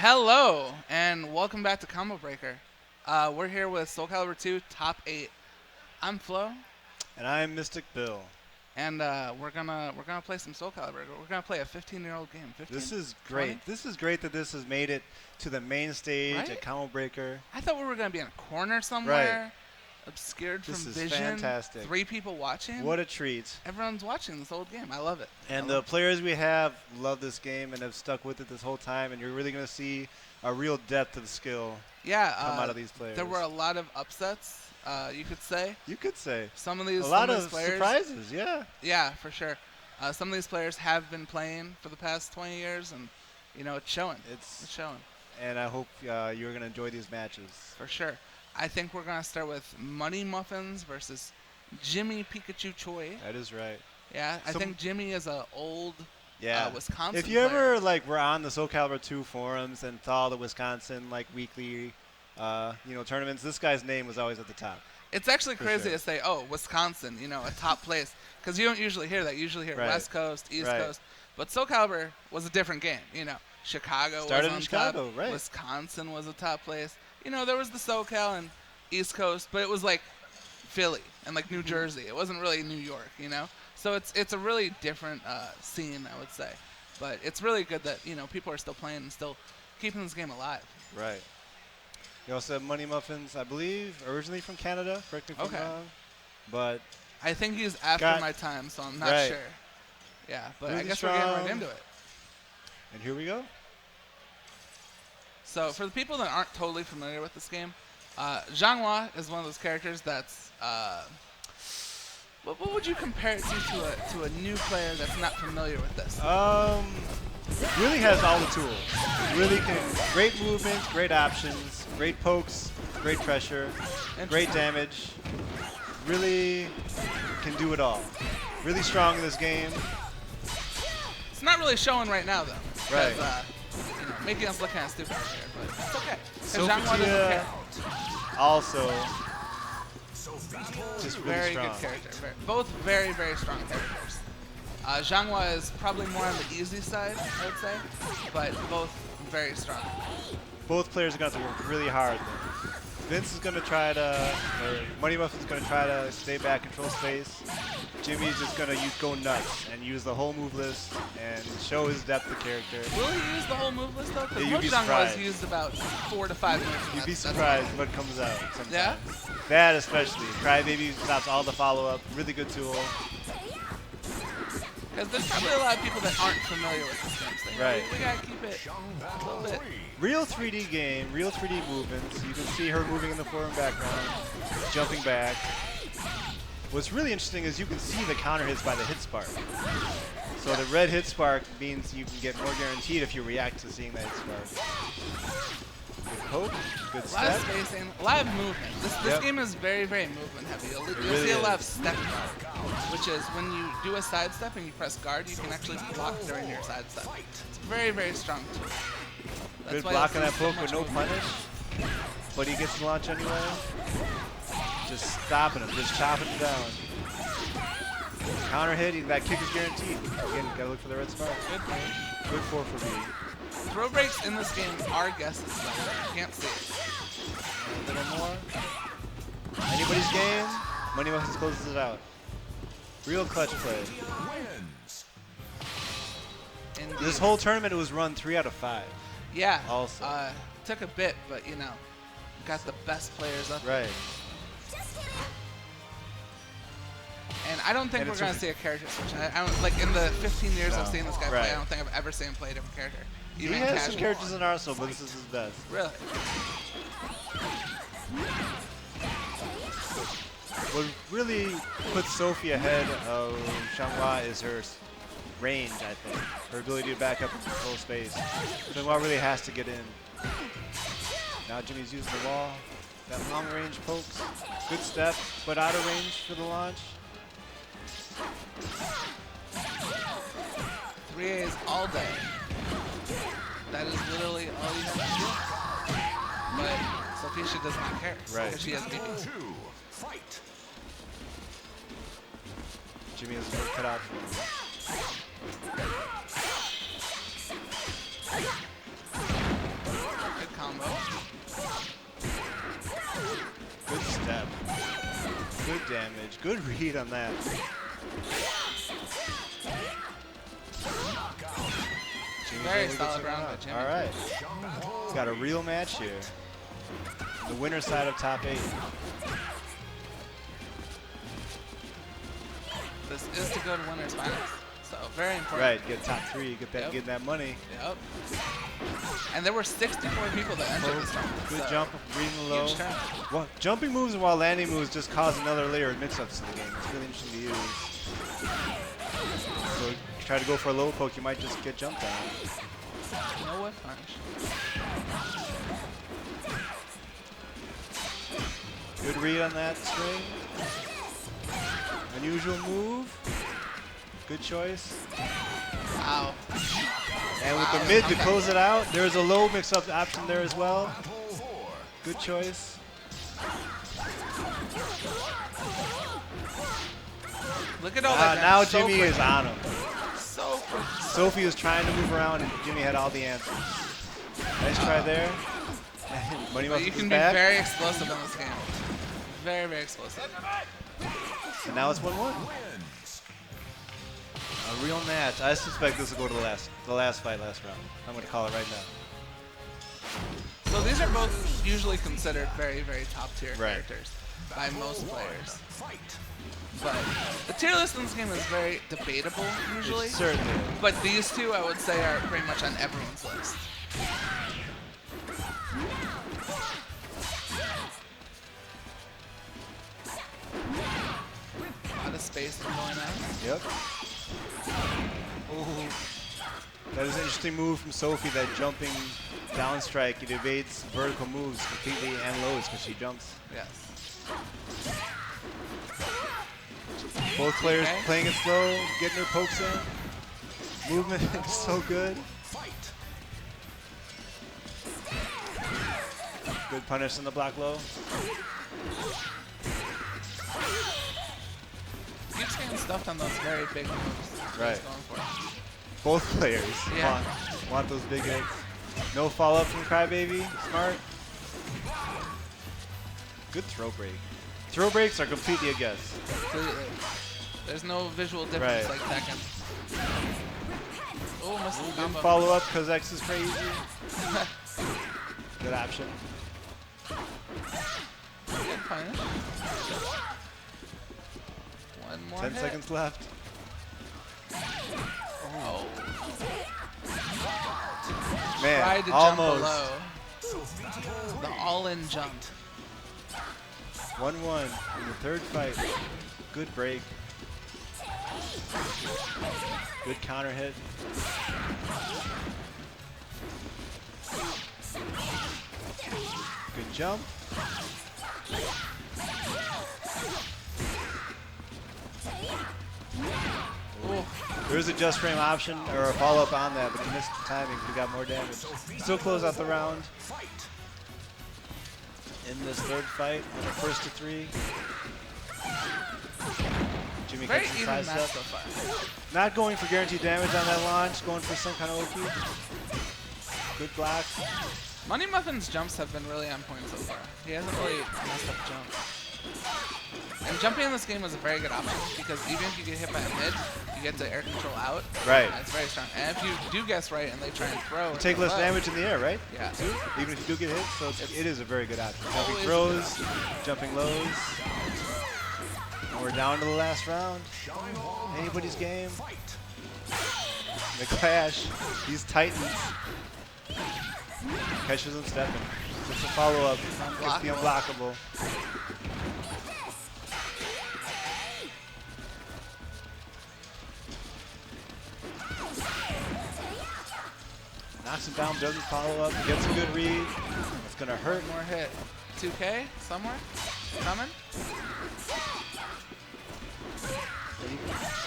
Hello, and welcome back to Combo Breaker. We're here with SoulCalibur 2 Top 8. I'm Flo, And I'm Mystic Bill. and we're gonna play some SoulCalibur. We're gonna play a 15-year-old game. 15? This is great. 20? This is great that this has made it to the main stage Right? at Combo Breaker. I thought we were gonna be in a corner somewhere, obscured This from is vision. fantastic. 3 people watching. What a treat. Everyone's watching this old game. I love it. And the players we have love this game and have stuck with it this whole time. And you're really going to see a real depth of skill come out of these players. There were a lot of upsets, you could say. You could say. Some of these a lot some of these players, surprises, yeah. Yeah, for sure. Some of these players have been playing for the past 20 years, and it's showing. It's showing. And I hope you're going to enjoy these matches. For sure. I think we're gonna start with MoneyMuffins versus jimmypikachuchoi. That is right. Yeah, I think Jimmy is a old Wisconsin If you player. ever were on the SoulCalibur 2 forums and saw the Wisconsin weekly tournaments, this guy's name was always at the top. It's actually For crazy sure. to say, oh, Wisconsin, a top place, because you don't usually hear that. You usually hear Right. West Coast, East Right. Coast, but SoulCalibur was a different game. Chicago Started was on in Chicago, top. right. Wisconsin was a top place. There was the SoCal and East Coast, but it was like Philly and like New Jersey. It wasn't really New York, So it's a really different scene, I would say. But it's really good that people are still playing and still keeping this game alive. Right. You also have MoneyMuffins, I believe, originally from Canada. Correct me if I'm wrong. But I think he's after my time, so I'm not sure. Yeah, but really I guess we're getting right strong. into it. And here we go. So for the people that aren't totally familiar with this game, Zhanghua is one of those characters that's what would you compare it to a new player that's not familiar with this? Really has all the tools. Really great movement, great options, great pokes, great pressure, great damage. Really can do it all. Really strong in this game. It's not really showing right now though. Right. Making us look kind of stupid here, but it's okay. So Zhanghua doesn't care. also just really Very strong. good character. Both very, very strong characters. Zhanghua is probably more on the easy side, I would say, but both very strong. Both players are going to have to work really hard. Though. Vince is going to try to, or MoneyMuffins is going to try to stay back, control space. Jimmy's just going to go nuts and use the whole move list and show his depth of character. Will he use the whole move list though? Because You'd be Zhanghua surprised. has used about 4 to 5 moves. You'd be surprised what comes out sometimes. Yeah? That especially. Crybaby stops all the follow-up. Really good tool. Because there's probably a lot of people that aren't familiar with this game. So Right. We gotta keep it a little bit. Real 3D game, real 3D movements. You can see her moving in the forward background, jumping back. What's really interesting is you can see the counter hits by the hit spark. So the red hit spark means you can get more guaranteed if you react to seeing that hit spark. Good poke, good A lot of step. spacing, a lot of movement. This game is very, very movement heavy. You'll really see a lot is. of step guard, which is when you do a sidestep and you press guard, you can actually block during your sidestep. It's very, very strong tool. That's Good why block on you'll that see so poke with much no movement. punish. But he gets the launch anyway. Just stopping him, just chopping him down. Counter hit, that kick is guaranteed. Again, you gotta look for the red spark. Good 4 for B. Throw breaks in this game are guesses, though. You can't see it. A little more. Anybody's game. MoneyMuffins closes it out. Real clutch play. Indeed. This whole tournament it was run 3 out of 5. Yeah. Also. Took a bit, but got the best players up. Right. And I don't think And we're it's gonna see a character switch. I don't like in the 15 years I've No. seen this guy Right. play. I don't think I've ever seen him play a different character. He Even has casual. some characters in Arsenal, but this is his best. Really? What really puts Sophie ahead of Zhanghua is her range, I think. Her ability to back up and control space. Zhanghua really has to get in. Now Jimmy's using the wall. That long range pokes. Good step, but out of range for the launch. 3As all day. That is literally all you have to do. But Sophia does not care. Right. Because she has BB. Jimmy has a cut out for him. damage. Good read on that. Very solid round by Jimmy. All right. Got a real match here. The winner side of top 8. This is to go to winners finals. So very important. Right, get top 3, get that money. Yep. And there were 64 people that entered this tournament. Good so jump, reading low. huge turn. Well, jumping moves while landing moves just cause another layer of mix-ups in the game. It's really interesting to use. So if you try to go for a low poke, you might just get jumped on. No whiff punish. Good read on that string. Unusual move. Good choice. Wow. And with the mid to close it out, there's a low mix-up option there as well. Good choice. Look at all that damage. Now So Jimmy quick. is on him. So quick. Sophie was trying to move around, and Jimmy had all the answers. Nice try there. But you MoneyMuffins can is be back. very explosive in this game. Very, very explosive. And now it's 1-1. A real match. I suspect this will go to the last fight, last round. I'm going to call it right now. So these are both usually considered very, very top tier Right. characters by most players. But the tier list in this game is very debatable usually. It certainly is. But these two, I would say, are pretty much on everyone's list. A lot of space going on. Yep. Ooh. That is an interesting move from Sophie, that jumping down strike. It evades vertical moves completely and lows because she jumps. Yes. Both players playing it slow, getting their pokes in. Movement is so good. Good punish in the block low. Keeps getting stuffed on those very big moves. Right. He's going for it. Both players Yeah. want those big hits. No follow-up from Crybaby. Smart. Good throw break. Throw breaks are completely a guess. Completely. There's no visual difference Right. like Tekken. Oh, missed the Didn't combo. follow up because X is crazy. Good option. Good punish. One more 10 hit. seconds left. Oh. Man, Tried to almost. jump below. The all-in jump. 1-1 in the third fight. Good break. Good counter hit. Good jump. Ooh. There's a just frame option or a follow-up on that, but he missed the timing. He got more damage. Still close out the round. In this third fight, on the first to 3. Jimmy Very gets even his match side so step. far. Not going for guaranteed damage on that launch, going for some kind of OP. Good block. MoneyMuffins' jumps have been really on point so far. He hasn't really messed up jumps. And jumping in this game is a very good option because even if you get hit by a mid, you get the air control out. Right. And it's very strong. And if you do guess right and they try and throw, You take less damage in the air, right? Yeah. Even if you do get hit, so it is a very good option. Jumping Always throws, jumping lows. And we're down to the last round. Anybody's game. The clash. These titans. Catches him stepping. Just a follow-up. Gets the unblockable. Knocks him down, doesn't follow up, gets a good read. It's gonna hurt. More hit. 2K somewhere? Coming?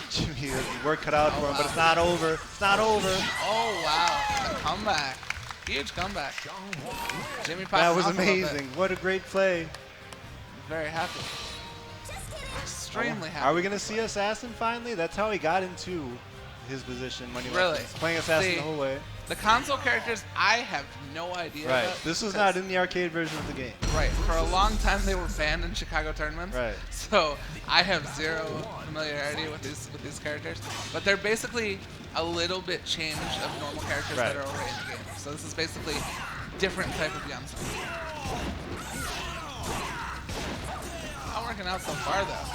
Jimmy has work cut out for him, but it's not over. It's not over. Oh, wow. A comeback. Huge comeback. Jimmy popped That was off a little bit. amazing. What a great play. Very happy. Extremely happy. Are we gonna see Assassin finally? That's how he got into his position when he Really? was playing Assassin See, the whole way. The console characters, I have no idea. Right. about This was because- not in the arcade version of the game. Right. For a long time, they were banned in Chicago tournaments. Right. So I have zero familiarity with these characters. But they're basically a little bit changed of normal characters Right. that are already in the game. So this is basically different type of Yamsung. Not working out so far though.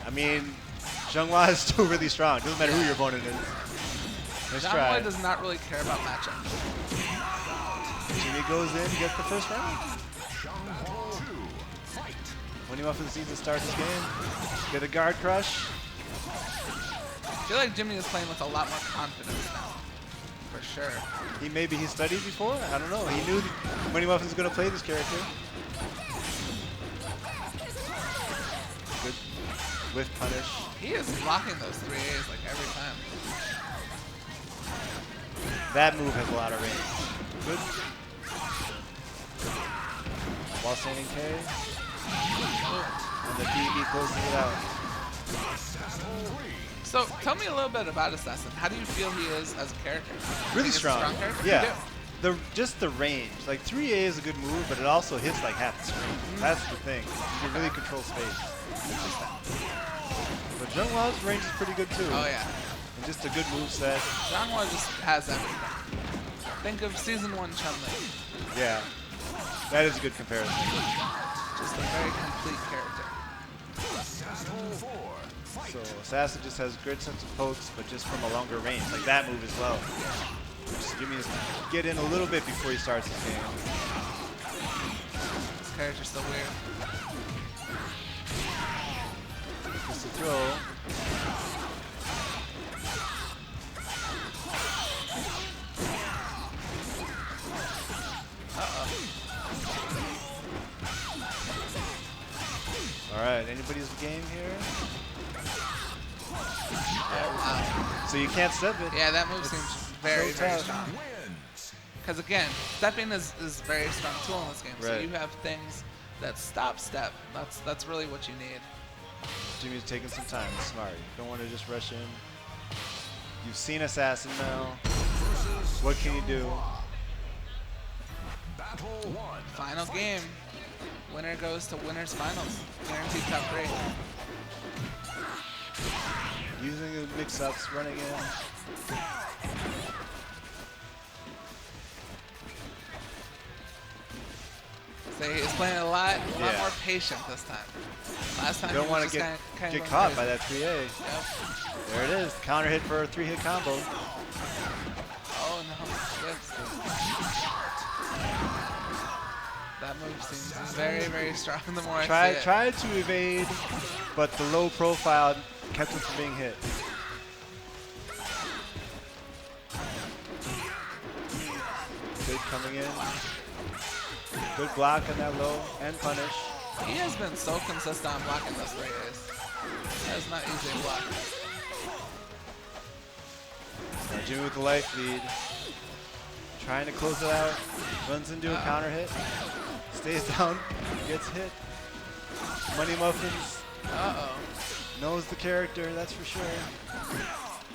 I mean, Zhenghua is still really strong. Doesn't matter who your opponent is. Nice try. Zhang does not really care about matchups. Jimmy goes in, gets the first round. MoneyMuffins needs to start this game. Get a guard crush. I feel like Jimmy is playing with a lot more confidence now. For sure. Maybe he studied before? I don't know. He knew MoneyMuffins was going to play this character. Good whiff punish. He is blocking those 3As like every time. That move has a lot of range. Good. While standing K. And the DB closes it out. So tell me a little bit about Assassin. How do you feel he is as a character? Really Think he's a strong. character? Yeah. You do. Just the range. Like 3A is a good move, but it also hits like half the screen. That's the thing. You can really control space. But Zhenghua's range is pretty good too. Oh yeah. And just a good move set. Zhangwa just has everything. Think of Season 1 Chun-Li. Yeah. That is a good comparison. Just a very complete character. So Assassin just has great sense of pokes, but just from a longer range. Like that move as well. Just Jimmy has to get in a little bit before he starts his game. This character's so weird. Just a throw. All right, anybody's game here? Oh wow. So you can't step it. Yeah, that move seems very, so very tough. strong. Because again, stepping is a very strong tool in this game. So Right. you have things that stop step. That's really what you need. Jimmy's taking some time. It's smart. You don't want to just rush in. You've seen Assassin now. What can you do? Final game. Winner goes to winners finals. Guaranteed top 3. Using the mix-ups, running in. So he's playing a lot Yeah. more patient this time. Last time You don't he want was to just kind get of caught crazy. by that 3A. Yep. There it is. Counter hit for a 3-hit combo. Oh no. Whips. That move seems very, very strong the more I see it. Tried to evade, but the low profile kept him from being hit. Good coming in. Good block on that low and punish. He has been so consistent on blocking those 3As. That is not easy to block. Now Jimmy with the life lead. Trying to close it out. Runs into a counter hit. Stays down. Gets hit. MoneyMuffins Uh-oh. knows the character, that's for sure.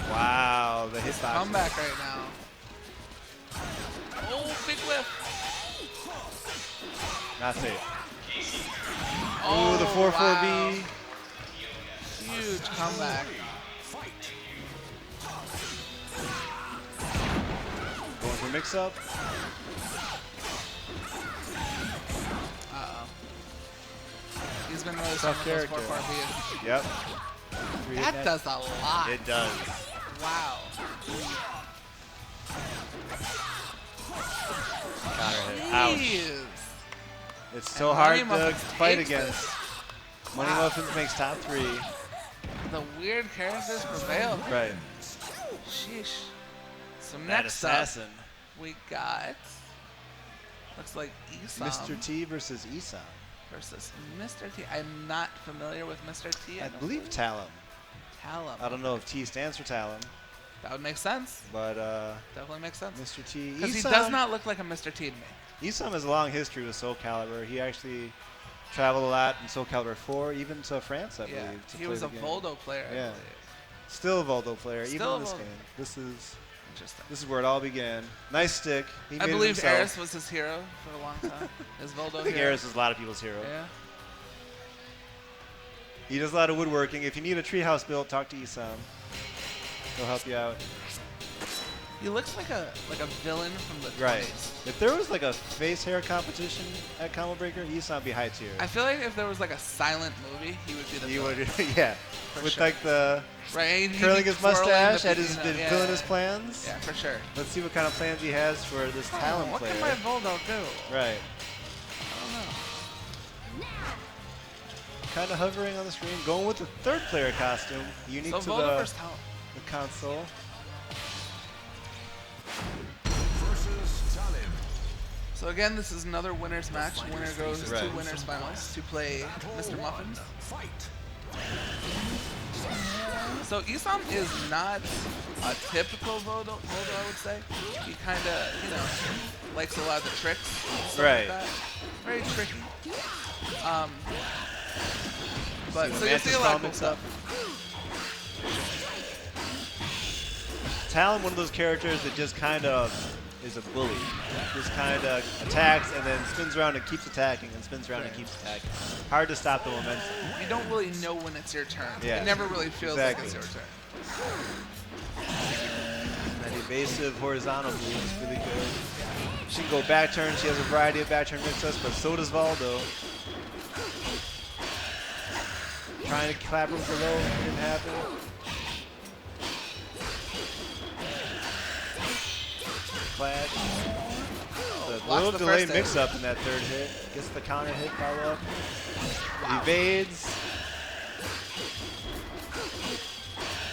Wow, the hitbox. Comeback right now. Oh, big whip. Not safe. Oh, Ooh, the 4-4B. wow. Huge comeback. Going for mix-up. Uh-oh. He's been really Tough strong with character. those 4-4Bs. Yep. That does a lot. It does. Wow. Counter hit. Ouch. Jeez. It's so And hard to MoneyMuffins fight takes against. this. MoneyMuffins makes top 3. The weird characters prevail. Right. Sheesh. So That next up, assassin. we got, looks like Esom Mr.T versus Esom. versus Mr.T. I'm not familiar with Mr.T. I believe Talum. Talum. I don't know if T stands for Talum, That would make sense. but Definitely makes sense. Mr. T. Because he does not look like a Mr. T to me. Esom has a long history with SoulCalibur. He actually traveled a lot in SoulCalibur 4, even to France, I Yeah, believe. To he play was the a game. Voldo player, I Yeah. believe. Still a Voldo player, even Still in this a Voldo. game. Interesting. This is where it all began. Nice stick. He I made it believe himself. Eris was his hero for a long time. His Voldo I think hero. Eris is a lot of people's hero. Yeah. He does a lot of woodworking. If you need a treehouse built, talk to Esom. He'll help you out. He looks like a villain from the Right. 20s. If there was like a face hair competition at Combo Breaker, Esom would be high tier. I feel like if there was like a silent movie, he would be the He villain. would, yeah. For With sure. like the Right, he'd curling be his twirling mustache the at his yeah, villainous plans. Yeah, for sure. Let's see what kind of plans he has for this Talon what player. can my Voldo do? Right. I don't know. Kind of hovering on the screen, going with the third player costume, unique So to Voldo the versus Talon. console. So again, this is another winners match. Winner goes Right. to winners finals to play Mr. Muffins. So Esom is not a typical Voldo, I would say. He kind of, likes a lot of the tricks and stuff Right. like that. Very tricky. But See so the you see a Mantis lot of cool mix stuff. Talon, one of those characters that just kind of is a bully. Just kind of attacks and then spins around and keeps attacking and spins around and keeps attacking. Hard to stop the momentum. You don't really know when it's your turn. Yeah. It never really feels Exactly. like it's your turn. That evasive horizontal move is really good. She can go back turn. She has a variety of back turn mix-ups, but so does Voldo. Trying to clap him below, didn't happen. Clash. The Blocks little the delay first hit. mix-up in that third hit. Gets the counter hit follow-up. Wow. Evades.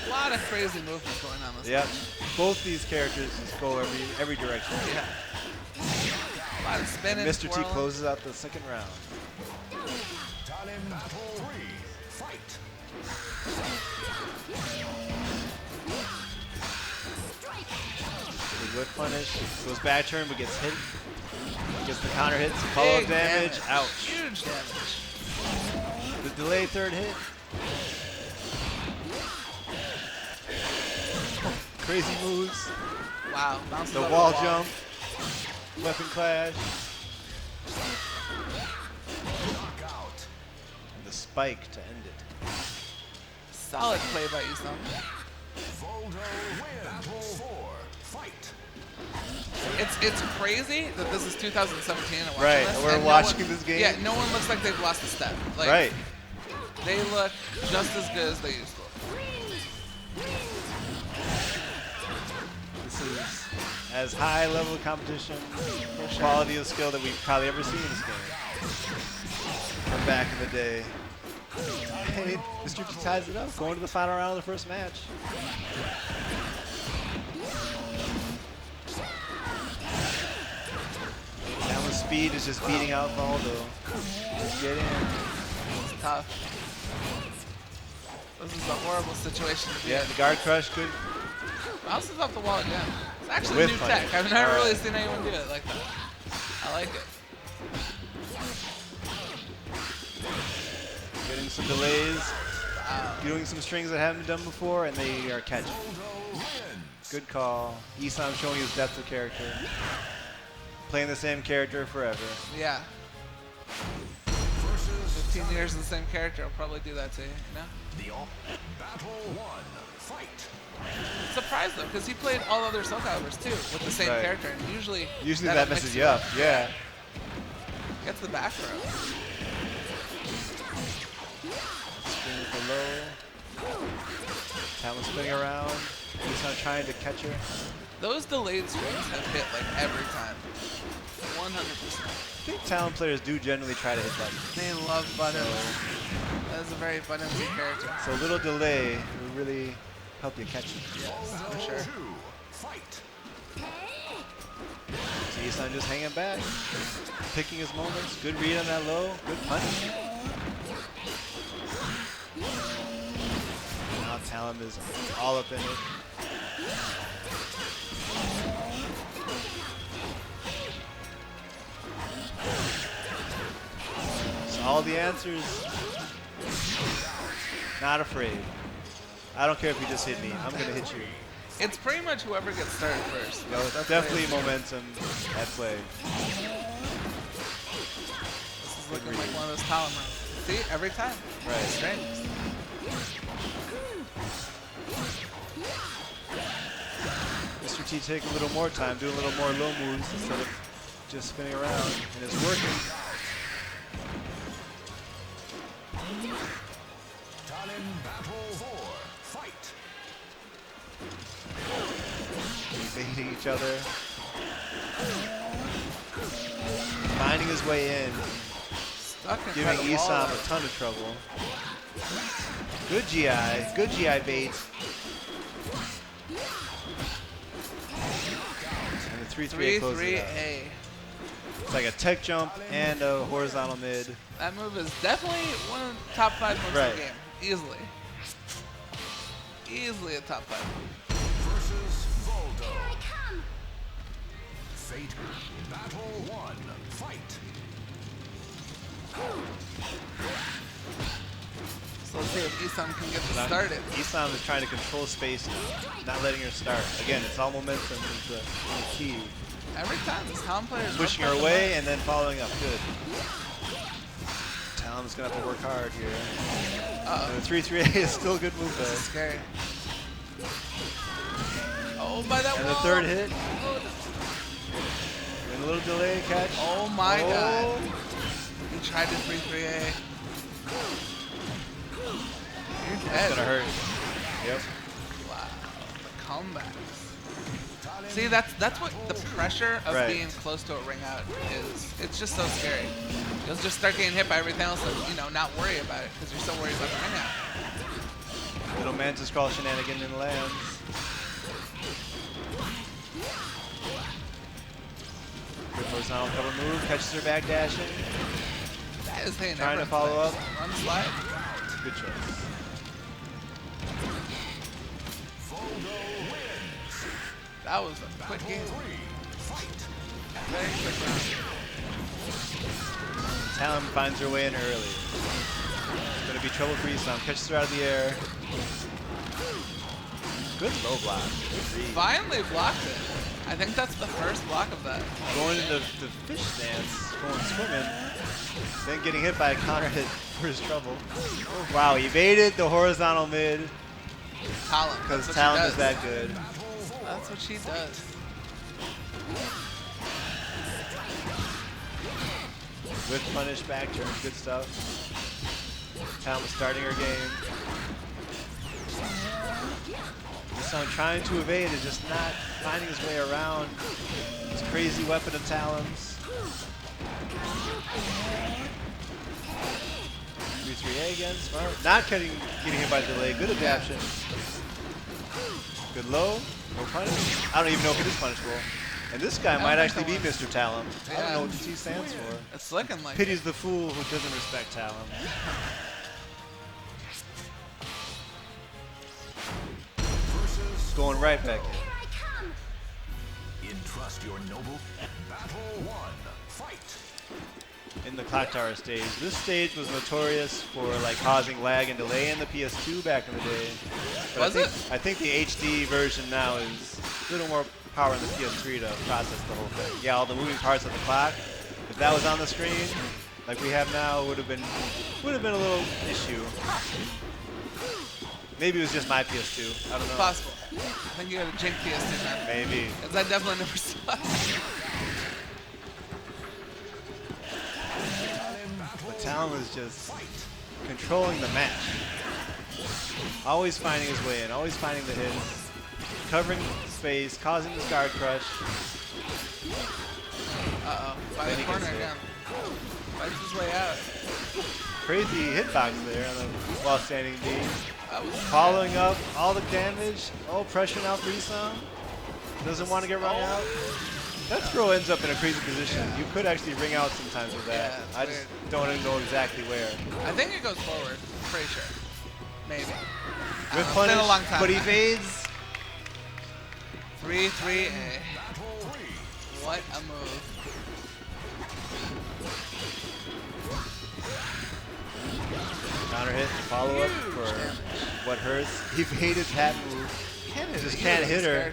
A lot of crazy movement going on this Yep. match. Both these characters just go every direction. Yeah. A lot of spinning. Mr. T twirling. closes out the second round. A good punish. Goes back turn but gets hit. Gets the counter hits. Follow Big damage. Ouch. Huge damage. The delay third hit. Crazy moves. Wow. Bounces The off wall jump. Weapon clash. And the spike to end it. Solid play by Esom. It's crazy that this is 2017 and watching Right, this, we're and watching no one, this game. Yeah, no one looks like they've lost a step. Like, Right. They look just as good as they used to. This is as high level of competition, quality of skill that we've probably ever seen in this game. From back in the day. Hey, Mr. T ties it up, going to the final round of the first match. Talon's speed is just beating out Voldo. Just get in. It's tough. This is a horrible situation to be Yeah, in. the guard crush could. Bounces off the wall again. It's actually With new punish. tech. I've never really Alright. seen anyone do it like that. I like it. Getting some delays. Doing some strings that haven't been done before, and they are catching. Good call. Esom showing his depth of character. Playing the same character forever. Yeah. 15 years of the same character will probably do that to you, you know? Surprised though, because he played all other SoulCaliburs too with the same Right. character, and usually that messes you up. Yeah. Gets the back row. Spinning below. Talon spinning around. Esom trying to catch her. Those delayed swings have hit like every time. 100%. I think Talon players do generally try to hit buttons. They love buttons. That is a very buttonsy character. So a little delay will really help you catch it. Yes, for sure. So Esom just hanging back. Picking his moments. Good read on that low. Good punish. Now Talon is all up in it. So all the answers. Not afraid. I don't care if you just hit me. I'm gonna hit you. It's pretty much whoever gets started first. You know, it's definitely momentum at play. This is looking like one of those column runs. See, every time. Right. Strings. Mr.T taking a little more time, doing a little more low moves instead of just spinning around, and it's working. Evading each other. Finding his way in. Giving Esom a ton of trouble. Good GI bait. And the 3-3A closes it out. It's like a tech jump and a horizontal mid. That move is definitely one of the top 5 moves in the game. Easily. Easily a top 5 move. Versus Voldo. Fate Battle 1. Fight. So let's see if Esom can get this started. Esom is trying to control space, not letting her start. Again, it's all momentum is the key. Every time this Talon player is pushing her away and then following up. Good. Talon's gonna have to work hard here. And the 3-3A is still a good move though. This is scary. Oh, by that And wall. the third hit. And a little delay catch. Oh my god. He tried to 3-3A. You're dead. That's gonna hurt. Yep. Wow. The comebacks. See, that's what the pressure of being close to a ring out is. It's just so scary. You'll just start getting hit by everything else and, you know, not worry about it because you're so worried about the ring out. Little mantis crawl shenanigan in the lands. Good horizontal cover move. Catches her back dashing. That is hitting Trying to follow up. Run slide. Good choice. That was a quick game. Very quick round. Talon finds her way in early. It's going to be trouble for Esom. Catches her out of the air. Good low block. Good read. Finally blocked it. I think that's the first block of that. Going into the fish stance, going swimming, then getting hit by a counter hit for his trouble. Oh, wow, evaded the horizontal mid. Talon. Because Talon is that good. That's what she does. With punish back turn, good stuff. Talon was starting her game. Esom trying to evade is just not finding his way around this crazy weapon of Talon's. 3-3A again, smart. Not getting hit by delay, good adaptation. Good low, no punish. I don't even know if it is punishable. And this guy might actually be Mr. Talon. I don't know what the T stands for. It's looking like Pity's the fool who doesn't respect Talon. Going right back in. Entrust your noble. Battle 1. Fight. In the clock tower stage. This stage was notorious for like causing lag and delay in the PS2 back in the day. But I think the HD version now is a little more power in the PS3 to process the whole thing. Yeah, all the moving parts of the clock. If that was on the screen, like we have now, would have been a little issue. Maybe it was just my PS2. I don't know. possible. I think you got a jink PS2 man. Maybe. Because I definitely never saw it. But Talon was just controlling the match. Always finding his way in, always finding the hits, covering space, causing the guard crush. Uh-oh, by the corner again. Fights his way out. Crazy hitbox there on the while standing D. That was Following up all the damage. Oh, pressure now for Esom. Doesn't want to get run out. That throw ends up in a crazy position. You could actually ring out sometimes with that. Yeah, I just don't even know exactly where. I think it goes forward. Pretty sure. Maybe. With It's punish, been a long time. but he evades. 3-3-A. What a move. Counter hit, follow up for what hurts. He hated that move. Just can't hit her.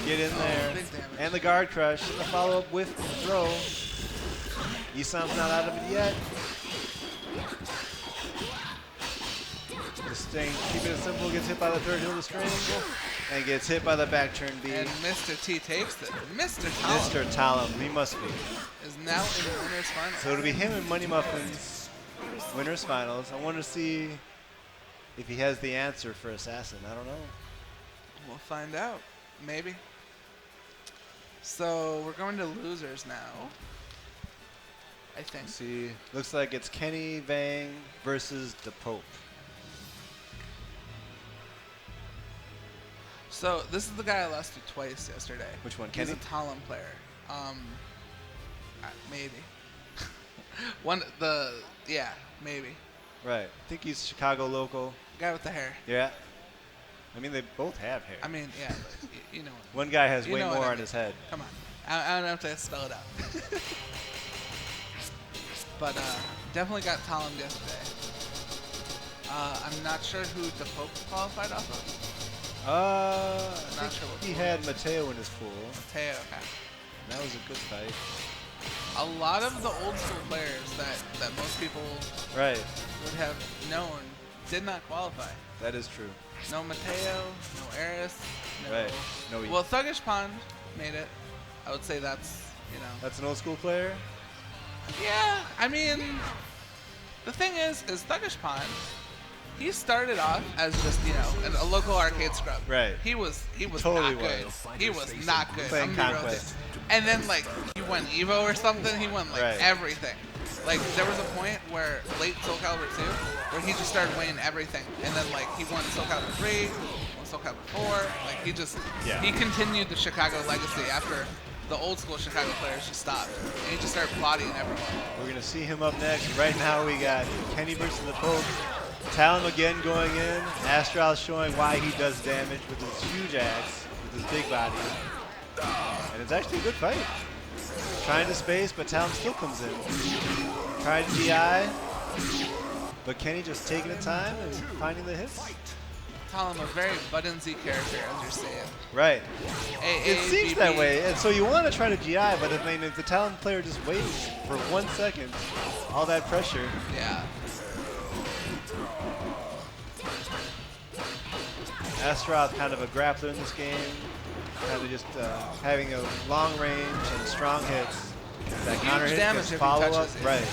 Get in there. And the guard crush. And the follow up with the throw. Esom's not out of it yet. Just staying, keeping it simple, gets hit by the third hill string, and gets hit by the back turn B. And Mr.T takes it. Mr. Talon, he must be. Is now in the winner's finals. So it'll be him and MoneyMuffins winners finals. I want to see if he has the answer for Assassin. I don't know. We'll find out. Maybe. So we're going to losers now. I think. Let's see, looks like it's KennyVang versus DaPope. So this is the guy I lost to twice yesterday. Which one, He's Kenny? a Talon player. Maybe. Maybe. Right. I think he's Chicago local. Guy with the hair. Yeah. I mean, they both have hair. I mean, yeah, but you know what. One guy has You way know what more I on mean. his head. Come on. I don't have to spell it out. But definitely got Talon yesterday. I'm not sure who DaPope qualified off of. I Not sure think what he pool. had Mateo in his pool. Teo, okay. That was a good fight. A lot of the old school players that most people Right. would have known did not qualify. That is true. No Mateo, no Eris, no. Right. No. Well, ThugishPond made it. I would say that's, you know. That's an old school player. Yeah, I mean, the thing is ThugishPond, he started off as just, you know, a local arcade scrub. Right. He was Totally not good. was. He was not good. Playing I'm gonna be real with Conquest. you. And then like he won Evo or something. He won like Right. everything. Like there was a point where late SoulCalibur 2, where he just started winning everything, and then like he won SoulCalibur 3, won SoulCalibur 4. Like he continued the Chicago legacy after the old school Chicago players just stopped, and he just started plotting everyone. We're gonna see him up next. Right now we got Kenny versus DaPope. Talon again going in. Astral showing why he does damage with his huge axe, with his big body. And it's actually a good fight. Trying to space, but Talon still comes in. Tried GI, but Kenny just taking the time and finding the hits. Talon, a very buttonsy character, as you're saying. Right. It seems that AABB. way. And so you want to try to GI, but if the Talon player just waits for 1 second, all that pressure. Yeah. Astroth kind of a grappler in this game, kind of just having a long range and strong hits. That counter hit damage gets if he follow up, touches you. right?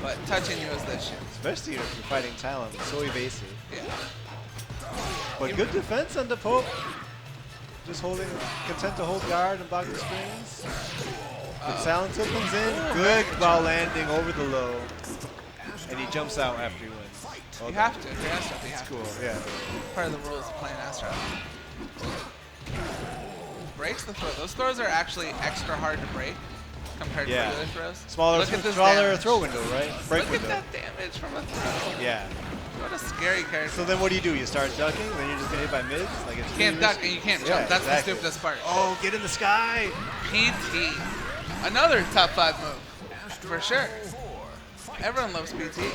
But touching you is the issue. Especially if you're fighting Talon, it's so evasive. Yeah. But good defense on DaPope. Just holding, content to hold guard and block the strings. But Talon still comes in, good while landing over the low, and he jumps out after he wins. Well You done. have to. If you're Astro, you have Cool, to. yeah. Part of the rules of playing Astro. Breaks the throw. Those throws are actually extra hard to break compared Yeah. to regular throws. Smaller, Look at this smaller damage. throw window, right? Break Look window. at that damage from a throw. Yeah. What a scary character. So then what do? You start ducking, then you're just gonna hit by mids? Like it's You can't really duck risky. and you can't Yeah, jump. That's exactly. the stupidest part. Oh, get in the sky! PT. Another top 5 move. For sure. Everyone loves PT.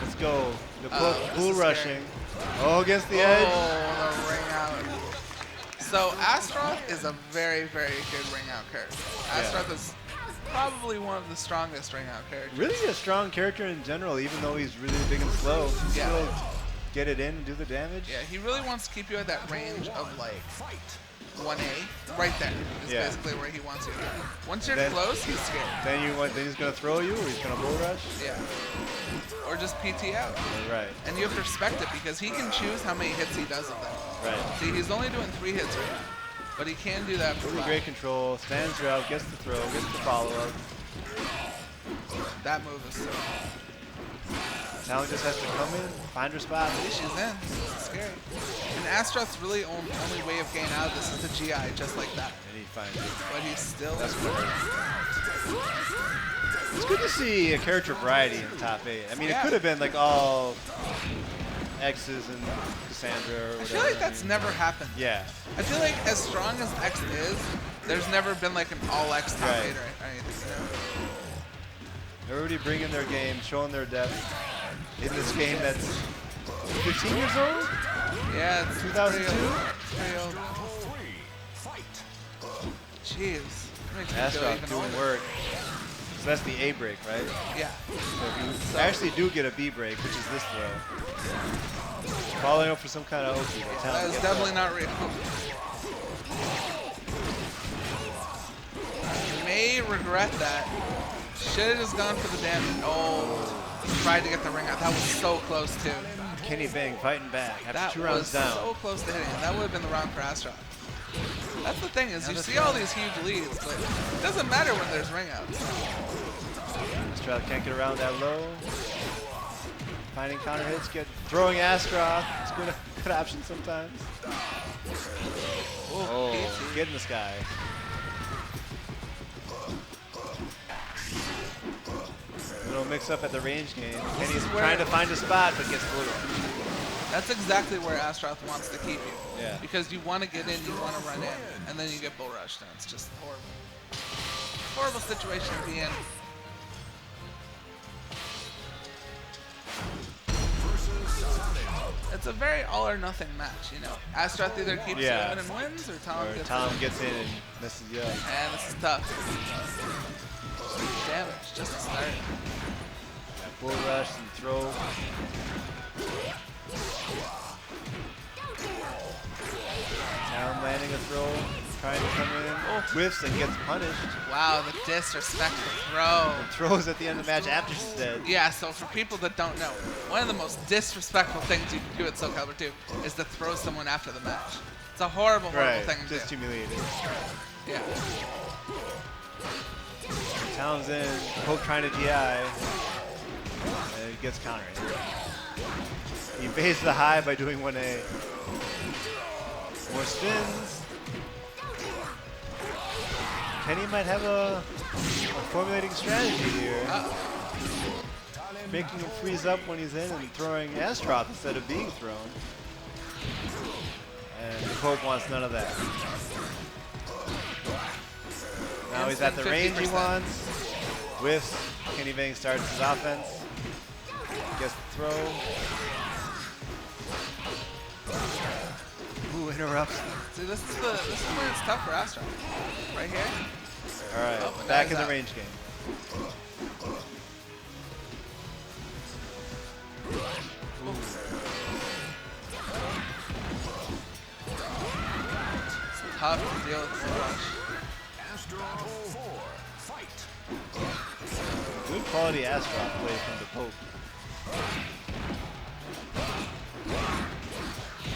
Let's go. The this bull is rushing. Oh, against the edge. Oh, the ring out. So Astroth is a very, very good ring out character. Astroth is probably one of the strongest ring out characters. Really a strong character in general, even though he's really big and slow. He Yeah. still get it in and do the damage. Yeah, he really wants to keep you at that range of like 1A. Right there is Yeah. basically where he wants you. Once you're Then- close, he's scared. Then he's gonna throw you, or he's gonna bull rush. Yeah. Or just PT out. Right. And you have to respect it because he can choose how many hits he does of them. Right. See, he's only doing 3 hits right now. But he can do that for Really 5. great control. Stands her out, gets the throw, gets the follow up. That move is so. Talon just has to come in, find her spot. She's in. It's scary. And Astroth's really only way of getting out of this is to GI just like that. And he finds it. But he's still. That's good. It's good to see a character variety in the top 8. I mean, Yeah. it could have been like all X's and Cassandra or whatever. I feel like that's mean, never happened. Yeah. I feel like as strong as X is, There's never been like an all-X top Right. 8 or anything. Everybody bringing their game, showing their depth in this game that's 15 years old? Yeah, it's 2002? pretty old. Battle 3. Fight. Jeez. That makes me feel Astroff even doing older. work. So that's the A break, right? Yeah. So if you actually do get a B break, which is this throw. Following up for some kind of Oki. That is definitely not real. You may regret that. Should have just gone for the damage. Oh, tried to get the ring out. That was so close too. KennyVang fighting back after That 2 was rounds down. so close to hitting. That would have been the round for Astroff. That's the thing is you see all these huge leads, but it doesn't matter when there's ring outs. Astroff can't get around that low. Finding counter hits, throwing Astroff. It's good option sometimes. Oh, PT. get in the sky. Little mix up at the range game. Kenny's trying to find a spot, but gets blue. That's exactly where Astroff wants to keep you. Yeah. Because you want to get in, you want to run in, and then you get bull rushed, and it's just horrible. Horrible situation to be in. It's a very all or nothing match, you know. Astroth either keeps you in and wins, or Tom gets in and messes you up. And this is tough. Damage, just to start. Bull rush and throw. Tom landing a throw, trying to come in, whiffs and gets punished. Wow, the disrespectful throw. And throws at the end of the match after she's dead. Yeah, so for people that don't know, one of the most disrespectful things you can do at SoulCalibur 2 is to throw someone after the match. It's a horrible, horrible thing to do. Just humiliating. Yeah. Tom's in, Pope trying to DI, and he gets countered. He evades the high by doing 1A. More spins. Kenny might have a formulating strategy here. Making him freeze up when he's in and throwing Astroth instead of being thrown. And the Pope wants none of that. Now he's at the range he wants. Whiffs. KennyVang starts his offense. Gets the throw. Ooh, interrupts. See, this is when it's tough for Astroth. Right here. All right, Oh, back in the range game. It's tough to deal with so much. Battle 4. Fight. Good quality Astroth play from DaPope.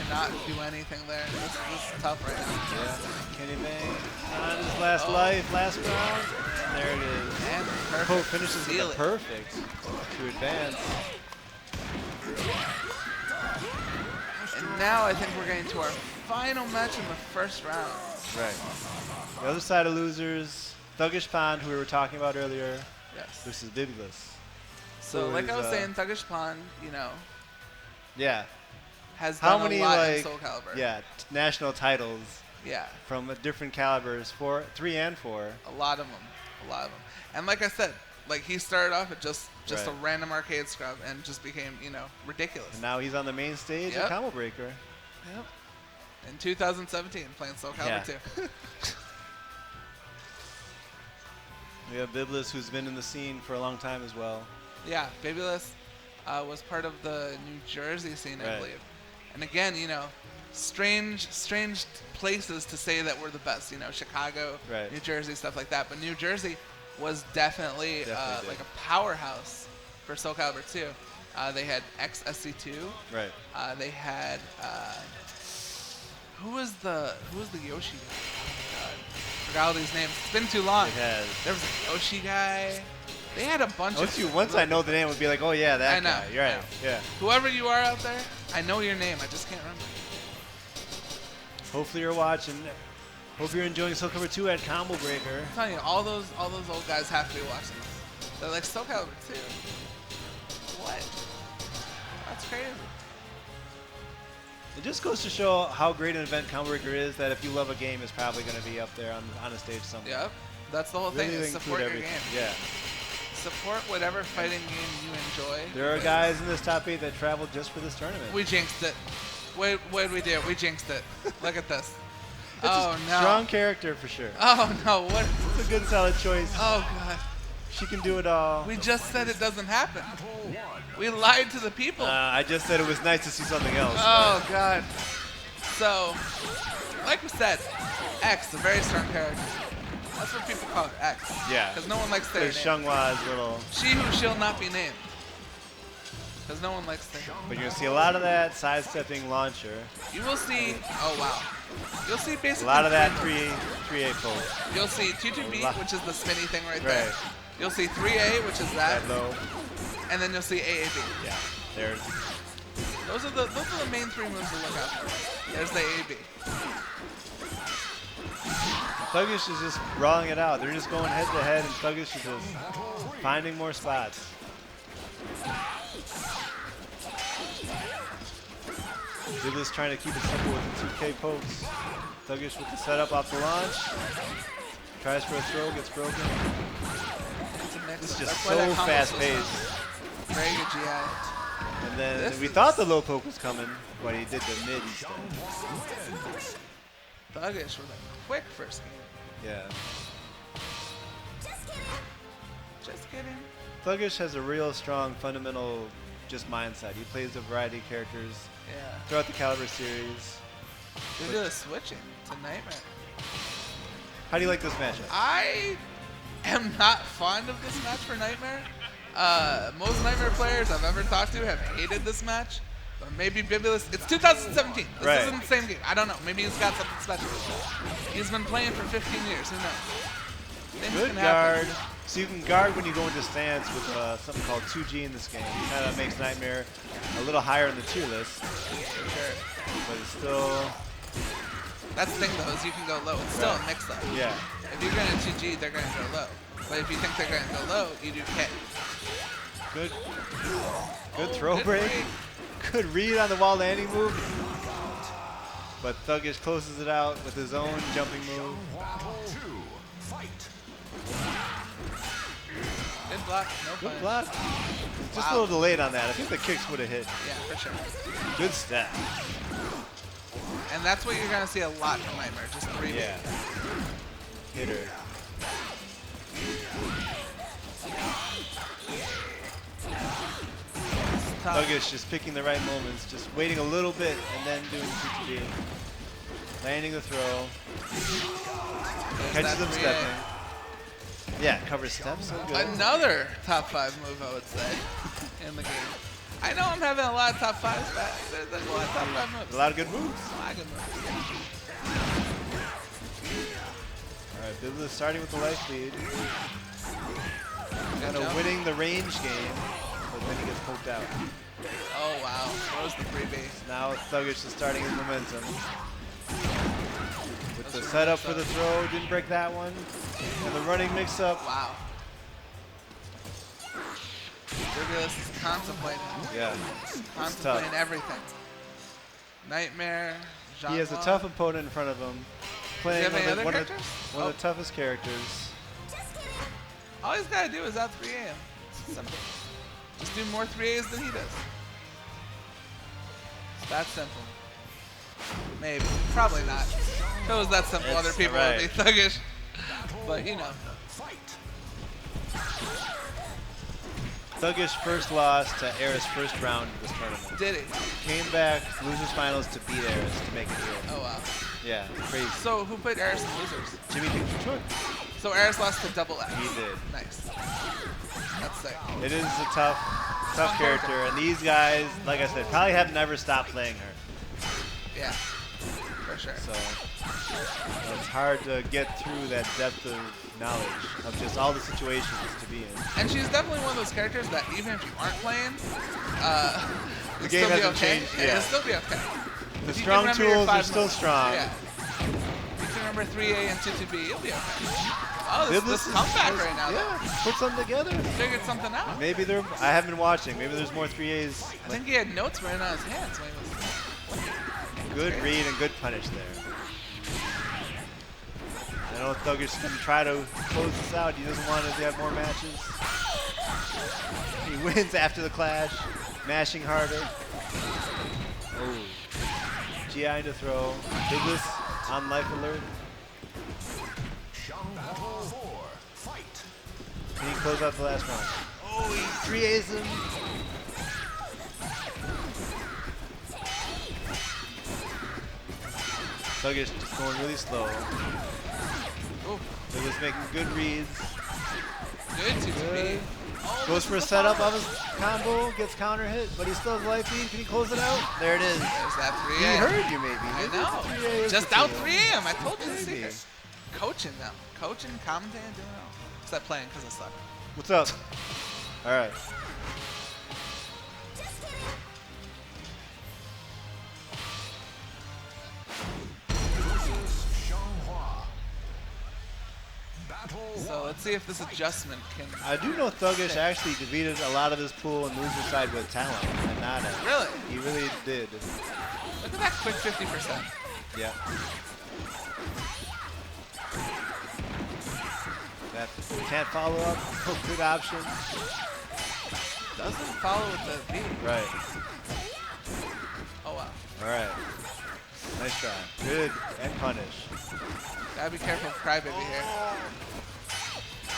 Cannot do anything there. This is tough right now. Yeah, KennyVang on his last life, last round. And there it is. And Pope perfect. finishes Seal with a it. perfect to advance. And now I think we're getting to our final match in the first round. Right. The other side of losers, ThugishPond, who we were talking about earlier, Yes. versus Bibulus. So who like is, I was saying, ThugishPond, you know, Yeah. has How done many a lot like in SoulCalibur. national titles Yeah. from different calibers, 3 and 4. A lot of them. A lot of them. And like I said, like he started off at just a Right. random arcade scrub and just became, you know, ridiculous. And now he's on the main stage Yep. at Combo Breaker. Yep. In 2017, playing SoulCalibur 2. We have Bibulus, who's been in the scene for a long time as well. Yeah, Bibulus was part of the New Jersey scene, I Right. believe. And again, you know, strange places to say that we're the best. You know, Chicago, Right. New Jersey, stuff like that. But New Jersey was definitely Definitely like a powerhouse for SoulCalibur 2. They had XSC2. Right. They had who was the Yoshi guy? Oh, God. Forgot all these names. It's been too long. It has. There was a Yoshi guy. They had a bunch of. Once I know the name, would be like, oh yeah, that I know, guy. You're right. I know. Yeah. Whoever you are out there, I know your name. I just can't remember. Hopefully you're watching. Hope you're enjoying SoulCalibur 2 at Combo Breaker. I'm telling you, all those old guys have to be watching this. They're like SoulCalibur 2. What? That's crazy. It just goes to show how great an event Combo Breaker is, that if you love a game, it's probably going to be up there on a stage somewhere. Yep. That's the whole thing, is support your game. Yeah. Support whatever fighting game you enjoy. There are guys in this top 8 that traveled just for this tournament. We jinxed it. What did we do? We jinxed it. Look at this. It's oh, a no. strong character for sure. Oh, no. What? It's a good, solid choice. Oh, God. She can do it all. We just said it doesn't happen. We lied to the people. I just said it was nice to see something else. Oh, God. So, like we said, X, a very strong character. That's what people call it, X. Yeah. Because no one likes their There's name. Xianghua's little... She who shall not be named. Because no one likes their name. But you're going to see a lot of that sidestepping launcher. You will see, oh, wow. You'll see basically A lot of that 3-8 poke. You'll see 2-2-B, which is the spinny thing right there. Right. You'll see 3A, which is that. That low. And then you'll see AAB. Yeah. There's... Those are the main 3 moves to look out for. There's the AAB. Thuggish is just brawling it out. They're just going head to head, and Thuggish is just finding more spots. Bibulus trying to keep it simple with the 2K pokes. Thuggish with the setup off the launch. Tries for a throw, gets broken. This is just so fast-paced. Very good GI. And then we thought the low poke was coming, but he did the mid instead. Thuggish with a quick first game. Yeah. Just kidding. Thuggish has a real strong fundamental just mindset. He plays a variety of characters Yeah. throughout the Calibur series. Due to the switching to Nightmare. How do you like this matchup? I am not fond of this match for Nightmare. Most Nightmare players I've ever talked to have hated this match. But maybe Bibulus. It's 2017. This Right. isn't the same game. I don't know. Maybe he's got something special. He's been playing for 15 years. Who knows? Things Good can happen. guard. So you can guard when you go into stance with something called 2G in this game. It kind of makes Nightmare a little higher in the tier list. For sure. But it's still... That's the thing though, is you can go low. It's still a mix up. Yeah. If you're going to 2G, they're going to go low. But if you think they're going to go low, you do K. Good throw break. Good read on the wall landing move. But Thuggish closes it out with his own jumping move. Good block, no Good punish. block. Just a little delayed on that. I think the kicks would have hit. Yeah, for sure. Good step. And that's what you're going to see a lot from Nightmare, just 3B. Yeah. Hit her. Thuggish just picking the right moments, just waiting a little bit and then doing 2G. Landing the throw. Catches him stepping. Yeah, covers steps, so good. Another top 5 move, I would say, in the game. I know I'm having a lot of top 5s, but there's a lot of top 5 moves. A lot of good moves. A lot of good moves. All right, Bibulus starting with the life lead. Kind of winning the range game, but then he gets poked out. Oh, wow. Throws the 3B. Now Thuggish is starting his momentum. With the setup for the throw, didn't break that one. And the running mix-up. Wow. Bibulus is contemplating. Yeah, Contemplating everything. Nightmare, Jean. he has a tough opponent in front of him. Playing have any other one of characters? the toughest characters. All he's got to do is out 3A him. It's simple. Just do more 3As than he does. It's that simple. Maybe. Probably not. If it was that simple, other people would be thuggish. But, you know. Thuggish first loss to Eris first round of this tournament. Did he? Came back, losers finals to beat Eris to make it here. Oh, wow. Yeah, crazy. So, who played Eris in losers? jimmypikachuchoi. So, Eris lost to double X. He did. Nice. That's sick. It is a tough character, and these guys, like I said, probably have never stopped playing her. Yeah. For sure. So it's hard to get through that depth of knowledge of just all the situations to be in. And she's definitely one of those characters that even if you aren't playing, The game hasn't changed. Yeah, it'll still be okay. The If you strong can remember your tools are 5 still moves. strong. Yeah. If you can remember 3A and 2-2B, you'll be okay. Oh, this Bibulus comeback right now. Yeah, put something together. Figured something out. Maybe I haven't been watching. Maybe there's more 3As. I think he had notes written on his hands when he was Good read and good punish there. I know Thuggish going to try to close this out. He doesn't want to have more matches. He wins after the clash, mashing harder. Oh, GI to throw. Bibulus on life alert. Battle 4. Fight. Can he close out the last round? Oh, he 3A's him. Thuggish just going really slow. Oh, Bibulus making good reads. good 2 Good. Oh, Goes for a setup of his combo, gets counter hit, but he still has life lead. Can he close it out? There it is. There's that 3A. He heard you, maybe. I Maybe know. it's 3A is Just the out two. 3A. I told you the Maybe. secret. Coaching them. Coaching, commentating, doing it all. Stop playing because I suck. What's up? All right. Versus Xianghua. Battle So 1. let's see if this adjustment can. I do know Thuggish actually defeated a lot of his pool and loser side with talent and nada. Really? He really did. Look at that quick 50%. Yeah. That can't follow up. Good option. Doesn't follow with the beat. Right. Oh wow. All right. Nice try. Good and punish. Gotta be careful of Crybaby here.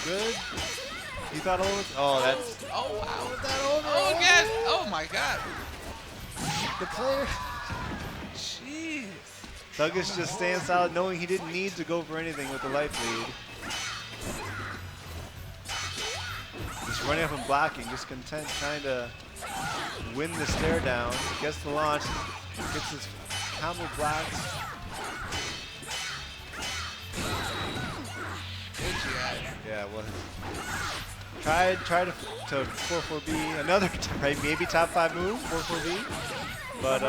Good. You thought it was? Oh, that's Oh wow. that over. Oh again. Oh my god. The player. Jeez. Thuggish just staying solid, knowing he didn't need to go for anything with the life lead. Just running up and blocking, just content trying to win the stare down. Gets the launch, gets his combo blocks. Good GI. Yeah, well, tried to 4-4B, another maybe top 5 move, 4-4B, but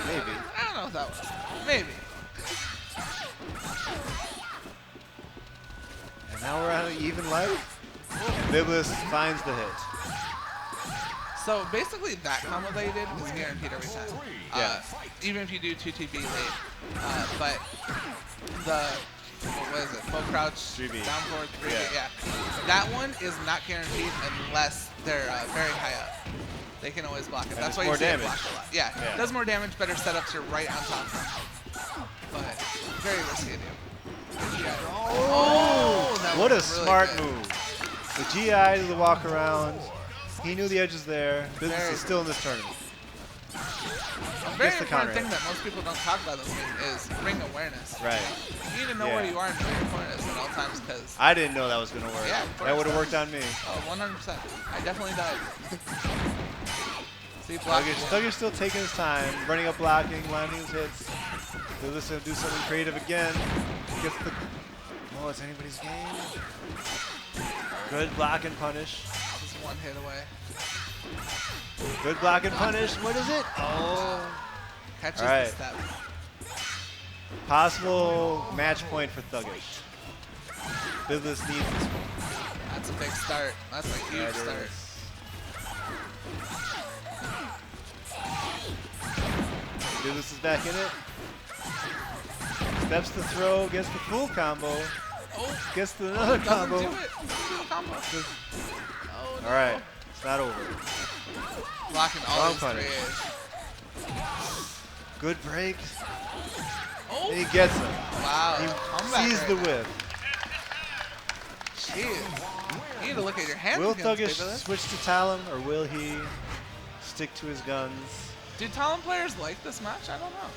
maybe. I don't know if that was. Maybe. And now we're on an even life. Bibulus finds the hit. So basically that combo that you did is guaranteed every time. Yeah. Even if you do 2TB late. But the, what is it, full crouch, 3B. down forward, 3B, Yeah. yeah. That one is not guaranteed unless they're very high up. They can always block it. And That's it's why more you see it damage. blocked a lot. Yeah, Yeah. it does more damage, better setups, you're right on top of them. But very risky to do. Oh, that What a was really smart good. move. The GI to the walk around. He knew the edges there. Bibulus Very is still in this tournament. A very Gets the important counter thing hit. that most people don't talk about in this game is ring awareness. Right. You need to know Yeah. where you are and where your opponent is at all times because, I didn't know that was going to work. Yeah, of course. That would have worked on me. oh, 100%. I definitely died. See, blocking. Thuggish still taking his time, running up blocking, landing his hits. Bibulus going to do something creative again. Gets the... Oh, it's anybody's game. Good block and punish. Just one hit away. Good block and punish. What is it? Oh. Catches All right. the step. Possible match point for Thuggish. Bibulus needs this one. That's a big start. That's a huge That start. is. Bibulus is back in it. Steps the throw, gets the full combo, Oh, gets to another doesn't combo. do it. Doesn't do the combo. Just- Oh, no. all right, it's not over. Blocking all Wrong these punish. 3As. Good break, Oh, and he gets him. wow. He Comeback sees right the now. whip. Jeez. You need to look at your hands Will against Thuggish Bibulus. switch to Talon, or will he stick to his guns? Do Talon players like this match? I don't know.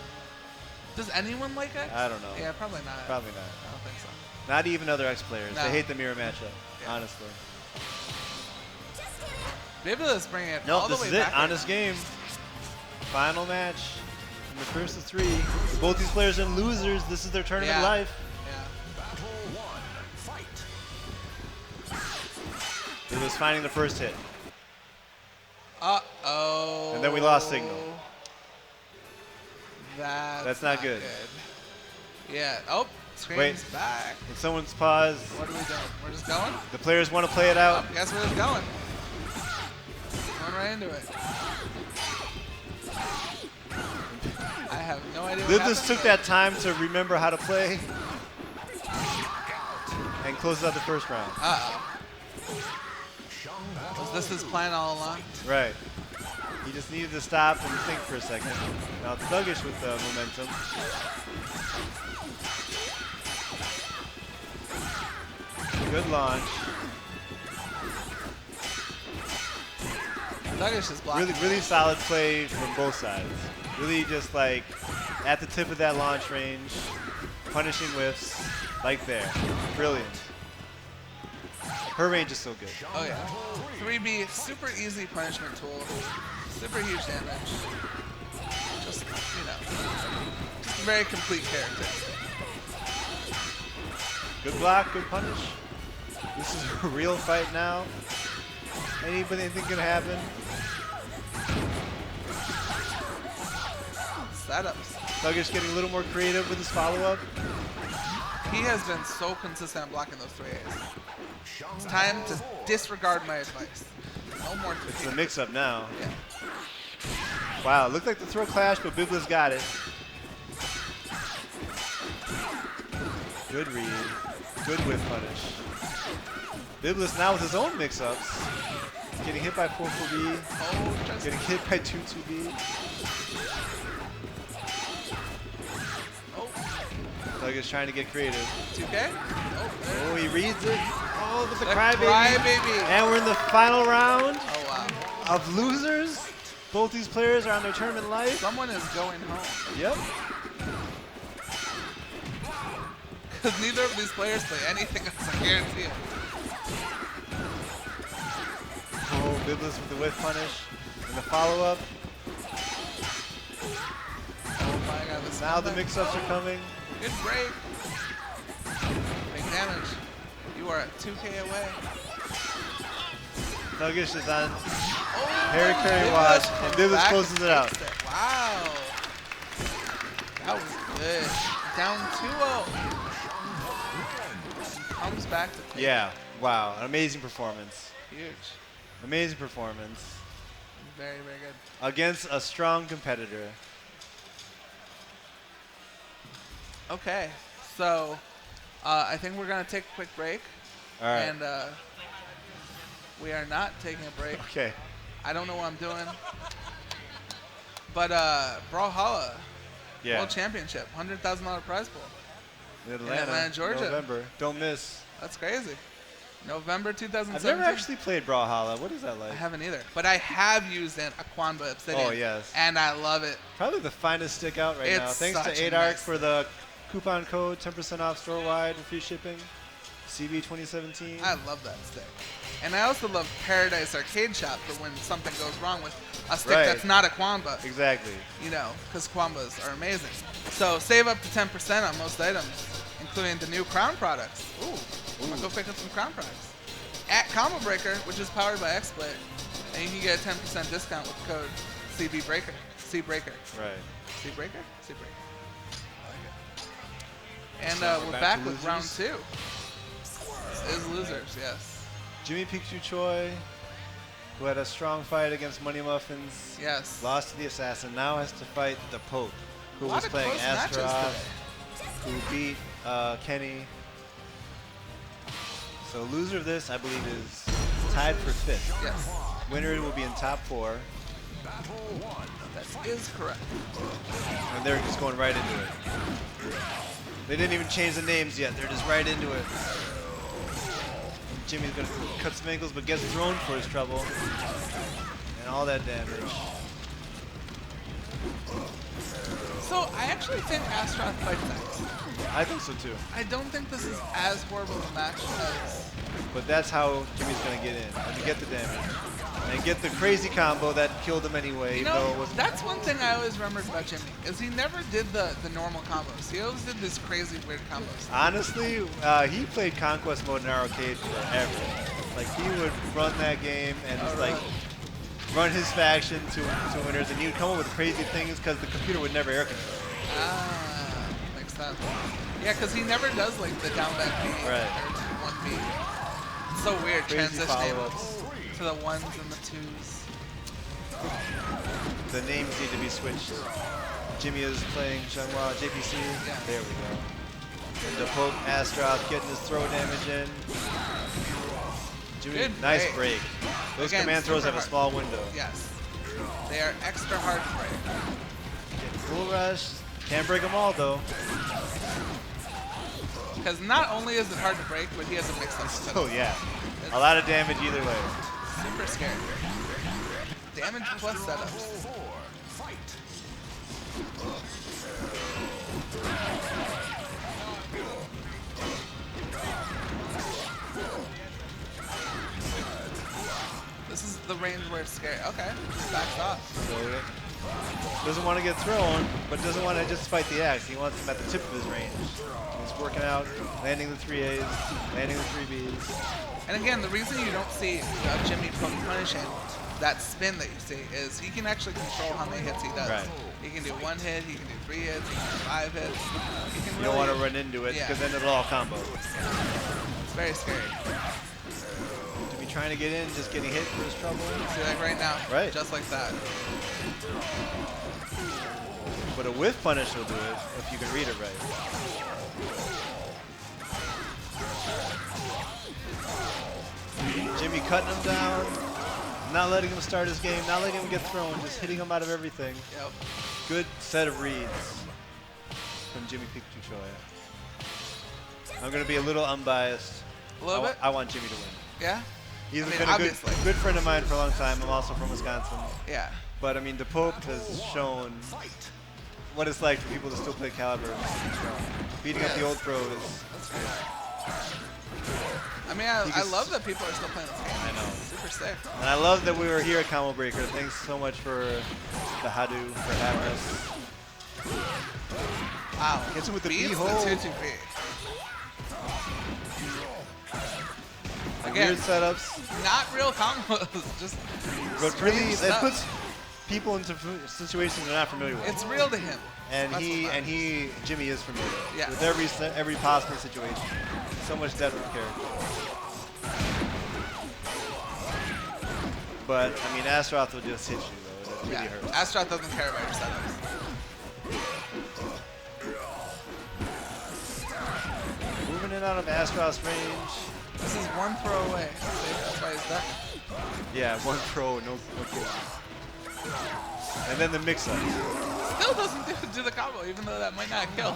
Does anyone like X? I don't know. Yeah, probably not. Probably not. I don't think so. Not even other X players. No. They hate the mirror matchup, Yeah. honestly. Bibulus bringing it Nope, all the this way is it. back. On right this now. game. Final match. In the first of 3. Both these players are losers. This is their tournament Yeah. life. Yeah. Battle 1. Fight. It was finding the first hit. Uh-oh. And then we lost signal. That's not good. Yeah. Oh, screams Wait. back. When someone's paused, What are we doing? We're just going? the players want to play it out. Oh, guess we're just going. Going right into it. idea what Bibulus happened, took but- that time to remember how to play and closes out the first round. Uh-oh. Was this his plan all along? Right. He just needed to stop and think for a second. Now Thugish with the momentum. Good launch. Thugish is blocking. Really solid play from both sides. Really just like at the tip of that launch range, punishing whiffs, like there. Brilliant. Her range is so good. Oh yeah. 3B, super easy punishment tool. Super huge damage. Just, you know, just a very complete character. Good block, good punish. This is a real fight now. Anything can happen. Setups. Thugish getting a little more creative with his follow-up. He has been so consistent at blocking those 3As. It's time to disregard my advice. No more 3As. It's a mix-up now. Yeah. Wow, looked like the throw clash, but Bibulus got it. Good read. Good whiff punish. Bibulus now with his own mix-ups. Getting hit by 4-4B. Oh, just Getting hit by 2-2B. oh, Thugish trying to get creative. 2K. Oh, there. Oh, he reads it. Oh, but the The crybaby. crybaby. And we're in the final round Oh wow. of losers. Both these players are on their tournament life. Someone is going home. Yep. Because neither of these players play anything else, I guarantee it. Oh, Bibulus with the whiff punish. And the follow-up. Oh my god, this Now the comeback. mix-ups are coming. Good break. Big damage. You are 2K away. Thugish is on Oh, Harry Carey Bibulus watch, comes and Bibulus back closes and it out. takes it. Wow. That was good. Down 2-0. Comes back to take Yeah. Wow. An amazing performance. it. Huge. Amazing performance. Very, very good. Against a strong competitor. Okay. So, I think we're going to take a quick break. All right. And we are not taking a break. Okay. I don't know what I'm doing. But Brawlhalla Yeah. World Championship, $100,000 prize pool. In Atlanta, Georgia. November. Don't miss. That's crazy. November I've 2017. never actually played Brawlhalla. What is that like? I haven't either. But I have used an Aquanba Obsidian. Oh, yes. And I love it. Probably the finest stick out right now. It's Thanks such to a 8ARC nice for the coupon code, 10% off store-wide with free shipping. CB 2017. I love that stick. And I also love Paradise Arcade Shop for when something goes wrong with a stick Right. that's not a Aquanba. Exactly. You know, because Aquambas are amazing. So save up to 10% on most items, including the new Crown products. Ooh, I'm gonna go pick up some Crown products. At Combo Breaker, which is powered by XSplit, and you can get a 10% discount with the code CBBreaker. CBreaker. Right. CBreaker? CBreaker. I like it. And So we're back back to with round losers? 2. This is losers, yes. JimmyPikachuchoi, who had a strong fight against MoneyMuffins, Yes. lost to the Assassin, now has to fight DaPope, who A lot was of playing close matches Astaroth, today. who beat Kenny. So loser of this, I believe, is tied for 5th. Yes. Winner will be in top 4, That is correct. and they're just going right into it. They didn't even change the names yet. They're just right into it. Jimmy's going to cut some ankles, but gets thrown for his trouble. And all that damage. So I actually think Astaroth fights next. I think so too. I don't think this is as horrible of a match as... But that's how Jimmy's going to get in. And get the damage. And get the crazy combo that killed him anyway, You even though it know, wasn't. that's one thing I always remembered about Jimmy, is he never did the normal combos. He always did these crazy, weird combos. Honestly, he played Conquest mode in our arcade forever. Like, he would run that game and just, like, run his faction to winners, and he would come up with crazy things because the computer would never air control. Ah, makes sense. Yeah, because he never does, like, the down back B Right. or 1B. It's so weird Crazy transitioning follow-ups. to the 1s and the 2s. The names need to be switched. Jimmy is playing Shenhua JPC. Yeah. There we go. And DaPope Astroth getting his throw damage in. Jimmy, Good nice break. break. Those Again, command throws super have a hard. small window. Yes. They are extra hard to break. Getting full rush. Can't break them all though. Because not only is it hard to break, but he has a mix-up. Oh yeah. A lot of damage either way. Super scary. Damage plus setups. 4. Fight. This is the range where it's scary. Okay, just backs off. So, doesn't want to get thrown, but doesn't want to just fight the axe. He wants him at the tip of his range. He's working out, landing the 3As, landing the 3Bs. And again, the reason you don't see Jimmy punishing that spin that you see is he can actually control how many hits he does. Right. He can do 1 hit, he can do 3 hits, he can do 5 hits. He can You don't really, want to run into it Yeah. because then it'll all combo. It's very scary. To be trying to get in, just getting hit for his trouble. See, like right now, Right. just like that. But a whiff punish will do it if you can read it right. Jimmy cutting him down, not letting him start his game, not letting him get thrown, just hitting him out of everything. Yep. Good set of reads from Jimmy Pikachuchoi. I'm going to be a little unbiased. A little bit? I want Jimmy to win. Yeah? He's I mean, been a obviously. good friend of mine for a long time. I'm also from Wisconsin. Yeah. But I mean, DaPope has shown what it's like for people to still play Caliber. Beating up the old pros. That's great. I mean, I love that people are still playing this game. I know. Super sick. And I love that we were here at Combo Breaker. Thanks so much for the Hadu for having us. Wow. Hits him with the Beats B-hole. the 2-2-B. Again, Weird setups. not real combos. Just But really, strange it stuff. puts people into situations they're not familiar with. It's real to him. And That's what matters. Jimmy is familiar Yeah. with every possible situation. So much depth of character. But I mean, Astroth will just hit you though. It really Yeah. hurts. Astroth doesn't care about your setups. Moving in out of Astroth's range. This is 1 throw away. See, that's why he's stuck. Yeah, one throw, no kidding. And then the mix-up. Still doesn't do the combo, even though that might not kill.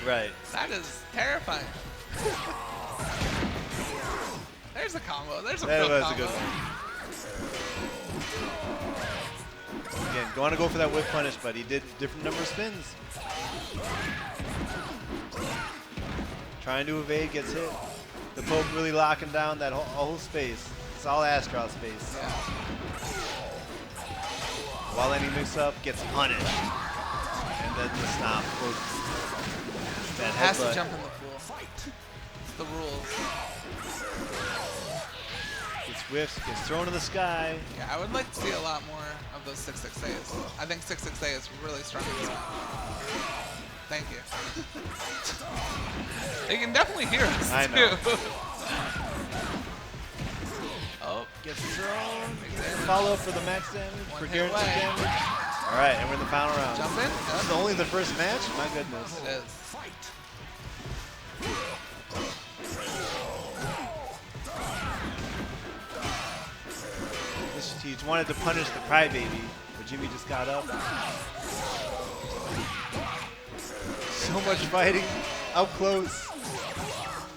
Right. That is terrifying. There's a combo. There's a That real was combo. a good one. Again, going to go for that whip punish, but he did different number of spins. Trying to evade, gets hit. The Pope really locking down that whole space. It's all Astroth space. Yeah. While any mix-up gets punished. And then the stomp. That Has to headbutt. jump in the pool. It's the rules. Gets whiffs, gets thrown to the sky. Yeah, I would like to see a lot more of those 6-6-As. I think 6-6-A is really strong in this one. Thank you. They can definitely hear us, I know. too. Oh, Gets thrown. Exactly. Follow up for the max damage, One for hit guaranteed away. damage. All right, and we're in the final round. Jump in? This is only the first match? My goodness. It is. He wanted to punish the crybaby, but Jimmy just got up. So much fighting up close.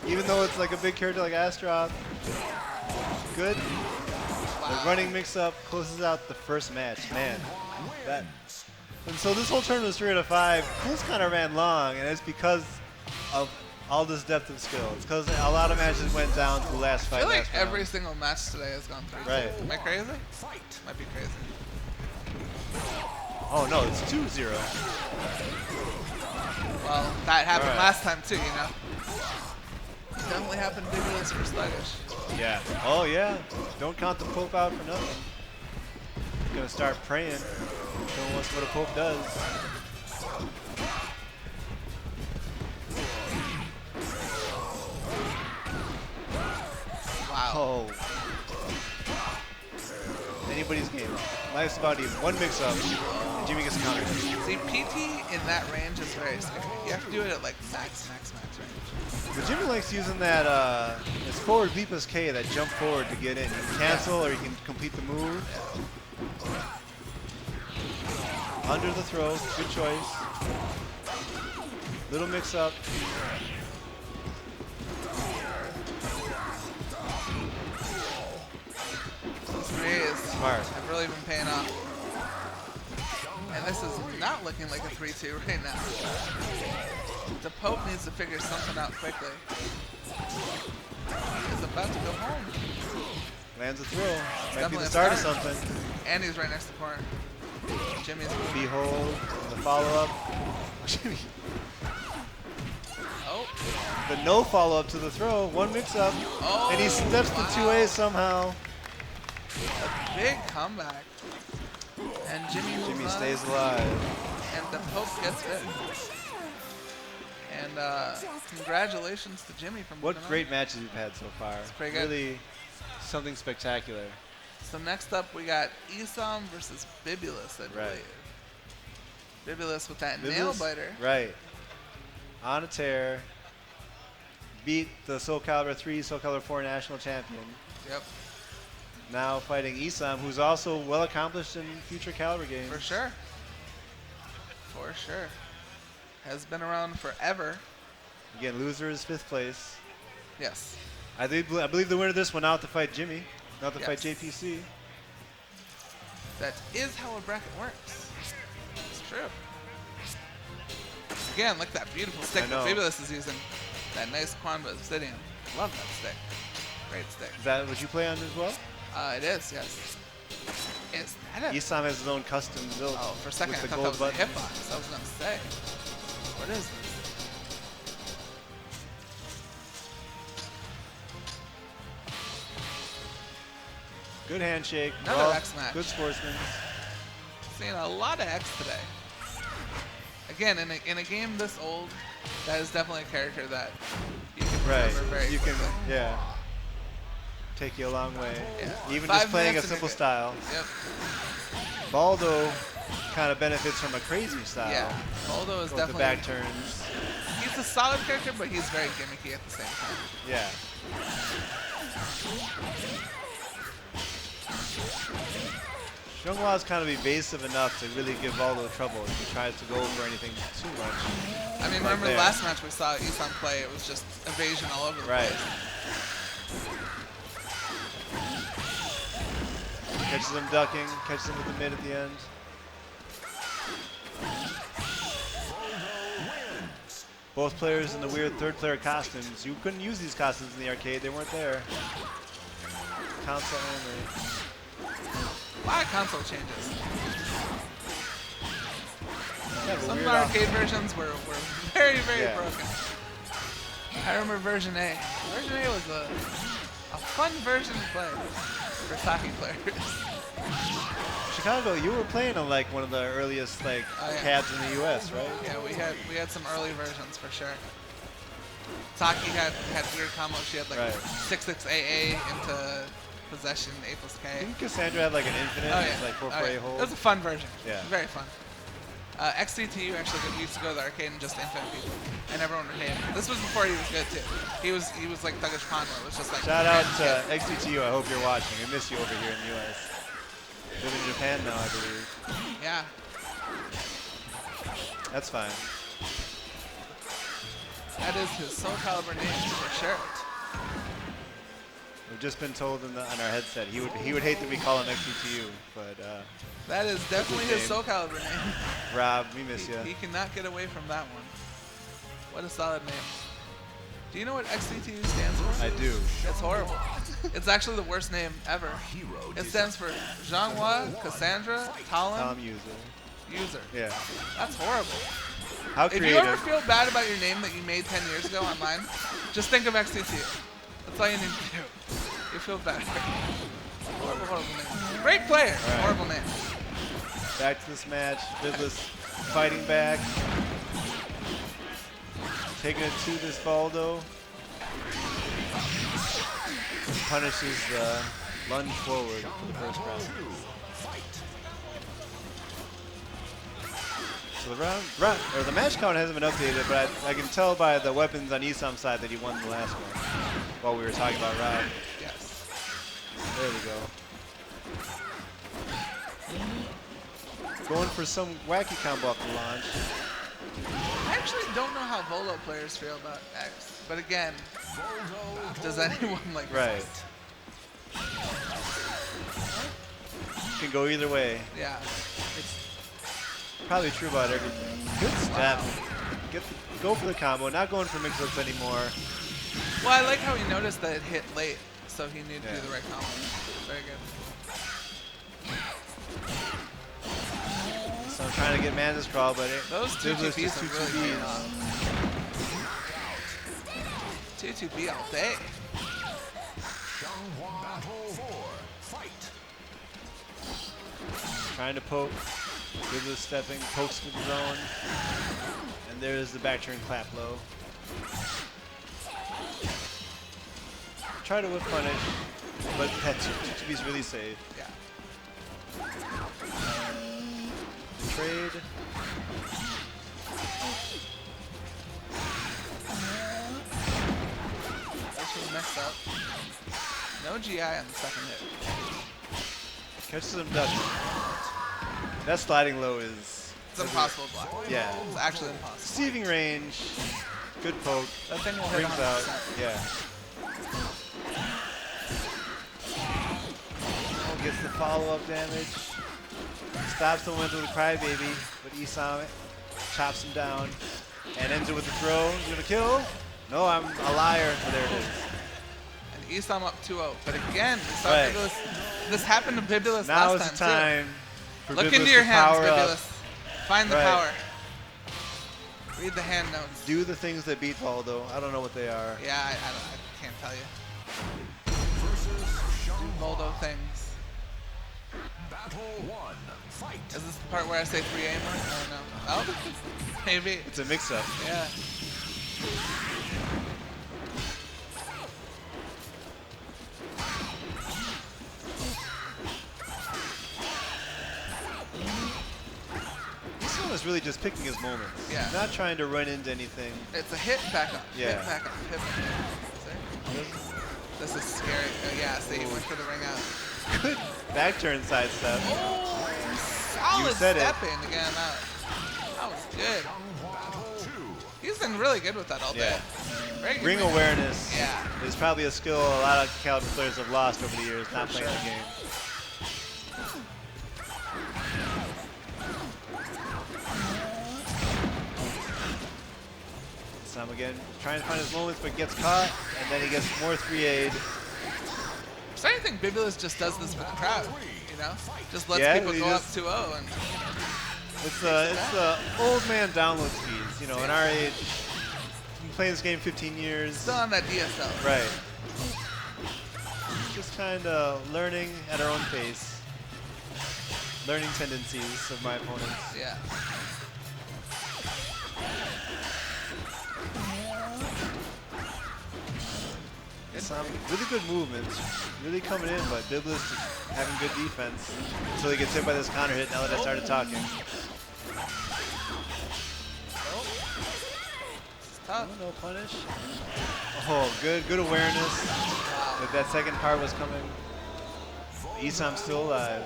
Even though it's like a big character like Astroth. Good. The running mix-up closes out the first match. Man, that. And so this whole tournament was 3 out of 5. Pools kind of ran long, and it's because of all this depth of skill. It's because a lot of matches went down to the last I fight. feel like last every round. single match today has gone 3. Right. Am I crazy? Might be crazy. Oh no, it's 2-0. Well, that happened Alright. last time too, you know. Definitely happened to Bibulus for Sluggish. Yeah. Oh yeah. Don't count the Pope out for nothing. Gonna start praying. Showing us what a Pope does. Wow. Oh. Anybody's game. Life's about even. One mix-up, and Jimmy gets a counter hit. See, PT in that range is very scary. You have to do it at like max range. But Jimmy likes using that, his forward B plus K, that jump forward to get in. You can cancel or you can complete the move. Under the throw, good choice. Little mix-up. Those 3As Smart. have really been paying off. And this is not looking like a 3-2 right now. DaPope needs to figure something out quickly. He's about to go home. Lands a throw. Might be Definitely the a start of start. something. And he's right next to the corner. Jimmy's Behold, the follow-up. Jimmy. Oh. The no follow-up to the throw. One mix-up. Oh, And he steps the 2A somehow. A big comeback. And Jimmy Stays alive. And DaPope gets it. And congratulations to Jimmy from What moving great on. matches we've had so far. It's pretty good. Really something spectacular. So next up we got Esom versus Bibulus, I believe. Bibulus with that nail biter. Right. On a tear. Beat the SoulCalibur 3, SoulCalibur 4 national champion. Yep. Now fighting Esom, who's also well accomplished in future Caliber games. For sure. For sure. Has been around forever. Again, loser is 5th place. Yes. I believe the winner of this one out to fight Jimmy, not to fight Yes. JPC. That is how a bracket works. It's true. Again, look at that beautiful stick I that know. Bibulus is using. That nice Quanva Obsidian. Love that stick. Great stick. Is that what you play on as well? It is, yes. Is that a... Esom has his own custom build. Oh, for a second I with the thought that was gold a buttons. hitbox. I was going to say. What is this? Good handshake. Another Well, X match. Good sportsman. Seeing a lot of X today. Again, in a game this old, that is definitely a character that you can remember very You can, quickly. yeah. Take you a long way. Yeah. Even 5 just playing a minutes and simple you're good. style. Yep. Baldo kind of benefits from a crazy style. Yeah. Baldo is With the definitely... back turns. He's a solid character, but he's very gimmicky at the same time. Yeah. Xianghua is kind of evasive enough to really give Baldo trouble if he tries to go for anything too much. I mean, Like remember there. last match we saw Esom play, it was just evasion all over the Right. place. Catches him ducking, catches him with the mid at the end. Both players in the weird third player costumes. You couldn't use these costumes in the arcade, they weren't there. Console only. A lot of console changes. Kind of a Some weird arcade versions were very, very Yeah. broken. I remember version A. Version A was a fun version to play for hockey players. Chicago, you were playing on like one of the earliest like Oh, yeah. cabs in the US, right? Yeah, we had some early versions for sure. Taki had weird combos. She had like Right. 6-6 AA into possession A plus I K. think Cassandra had like an infinite, Oh it's yeah. like 4 Oh, for yeah. A hold. It was a fun version. Yeah. Very fun. XCTU actually used to go to the arcade and just infinite people, and everyone would hate him. This was before he was good too. He was like ThugishPond, where it was just like. Shout out random to kids. XCTU, I hope you're watching. I miss you over here in the US. Live in Japan now, I believe. Yeah. That's fine. That is his SoulCalibur name for sure. We've just been told on our headset he would hate that we call him XCTU, but That is definitely his name. SoulCalibur name. Rob, we miss you. He cannot get away from that one. What a solid name. Do you know what XCTU stands for? I do. It's horrible. It's actually the worst name ever. It stands for Jean-Hua, Cassandra, Tom Talon, user. User. Yeah. That's horrible. How If you ever creative. feel bad about your name that you made 10 years ago online, just think of XCTU. That's all you need to do. You feel better. Horrible, horrible name. Great player. right. Horrible name. Back to this match. Bibulus fighting back. Taking it to this Baldo. Punishes the lunge forward for the first round. So the match count hasn't been updated, but I can tell by the weapons on Esom's side that he won the last one while we were talking about Rod. Yes. There we go. Going for some wacky combo off the launch. I actually don't know how Volo players feel about X, but again, does anyone like Right. Can go either way. Yeah. It's probably true about everything. Good step. Go for the combo. Not going for mix-ups anymore. Well, I like how he noticed that it hit late, so he knew to do the right combo. Very good. So I'm trying to get Mantis Crawl, but Those two Bibulus TPs just are really paying off. 2-2-B all day. trying to poke. Bibulus stepping, pokes with his own. And there's the back turn clap low. Try to whip punish, but that 2-2-B is really safe. Yeah. Trade. This was messed up. No GI on the second hit. Catches him Dutch. That sliding low is... It's impossible to block. Yeah. It's actually impossible. Deceiving range. Good poke. That thing will hit Brings out. 100%. Yeah. Oh, gets the follow-up damage. Stops the momentum with a crybaby, but Esom chops him down and ends it with a throw. He's gonna kill. No, I'm a liar. Oh, there it is. And Esom up 2-0. But again, we saw Right. Bibulus. This happened to Bibulus Now last is time the time too. for Look Bibulus into your to hands, power up. Bibulus. Find the Right. power. Read the hand notes. Do the things that beat Valdo. I don't know what they are. Yeah, I can't tell you. Do Voldo things. Battle 1. Fight. Is this the part where I say 3A more? Oh no. Oh, maybe. It's a mix-up. Yeah. Esom is really just picking his moments. Yeah. He's not trying to run into anything. It's a hit back up. Yeah. Hit back up. Hit back up. See? This is scary. Oh, yeah, see, he went for the ring out. Good back turn side step. Oh, solid said it. step in to get him out. That was good. He's been really good with that all day. Yeah. Very good Ring awareness Yeah. is probably a skill a lot of Calibur players have lost over the years, not playing the game. Esom again trying to find his moments, but gets caught, and then he gets more 3A'd. I'm starting to think Bibulus just does this with the crowd, you know? Just lets Yeah, people he go up just- 2-0 and It's the old man download speeds. You know, in our age, you play this game 15 years. still on that DSL. Right. Just kind of learning at our own pace. Learning tendencies of my opponents. Yeah. Some really good movements, really coming in, but Bibulus just having good defense until he gets hit by this counter hit now that I started talking. It's tough. No punish. Oh, good awareness. But that second part was coming. Esom's still alive.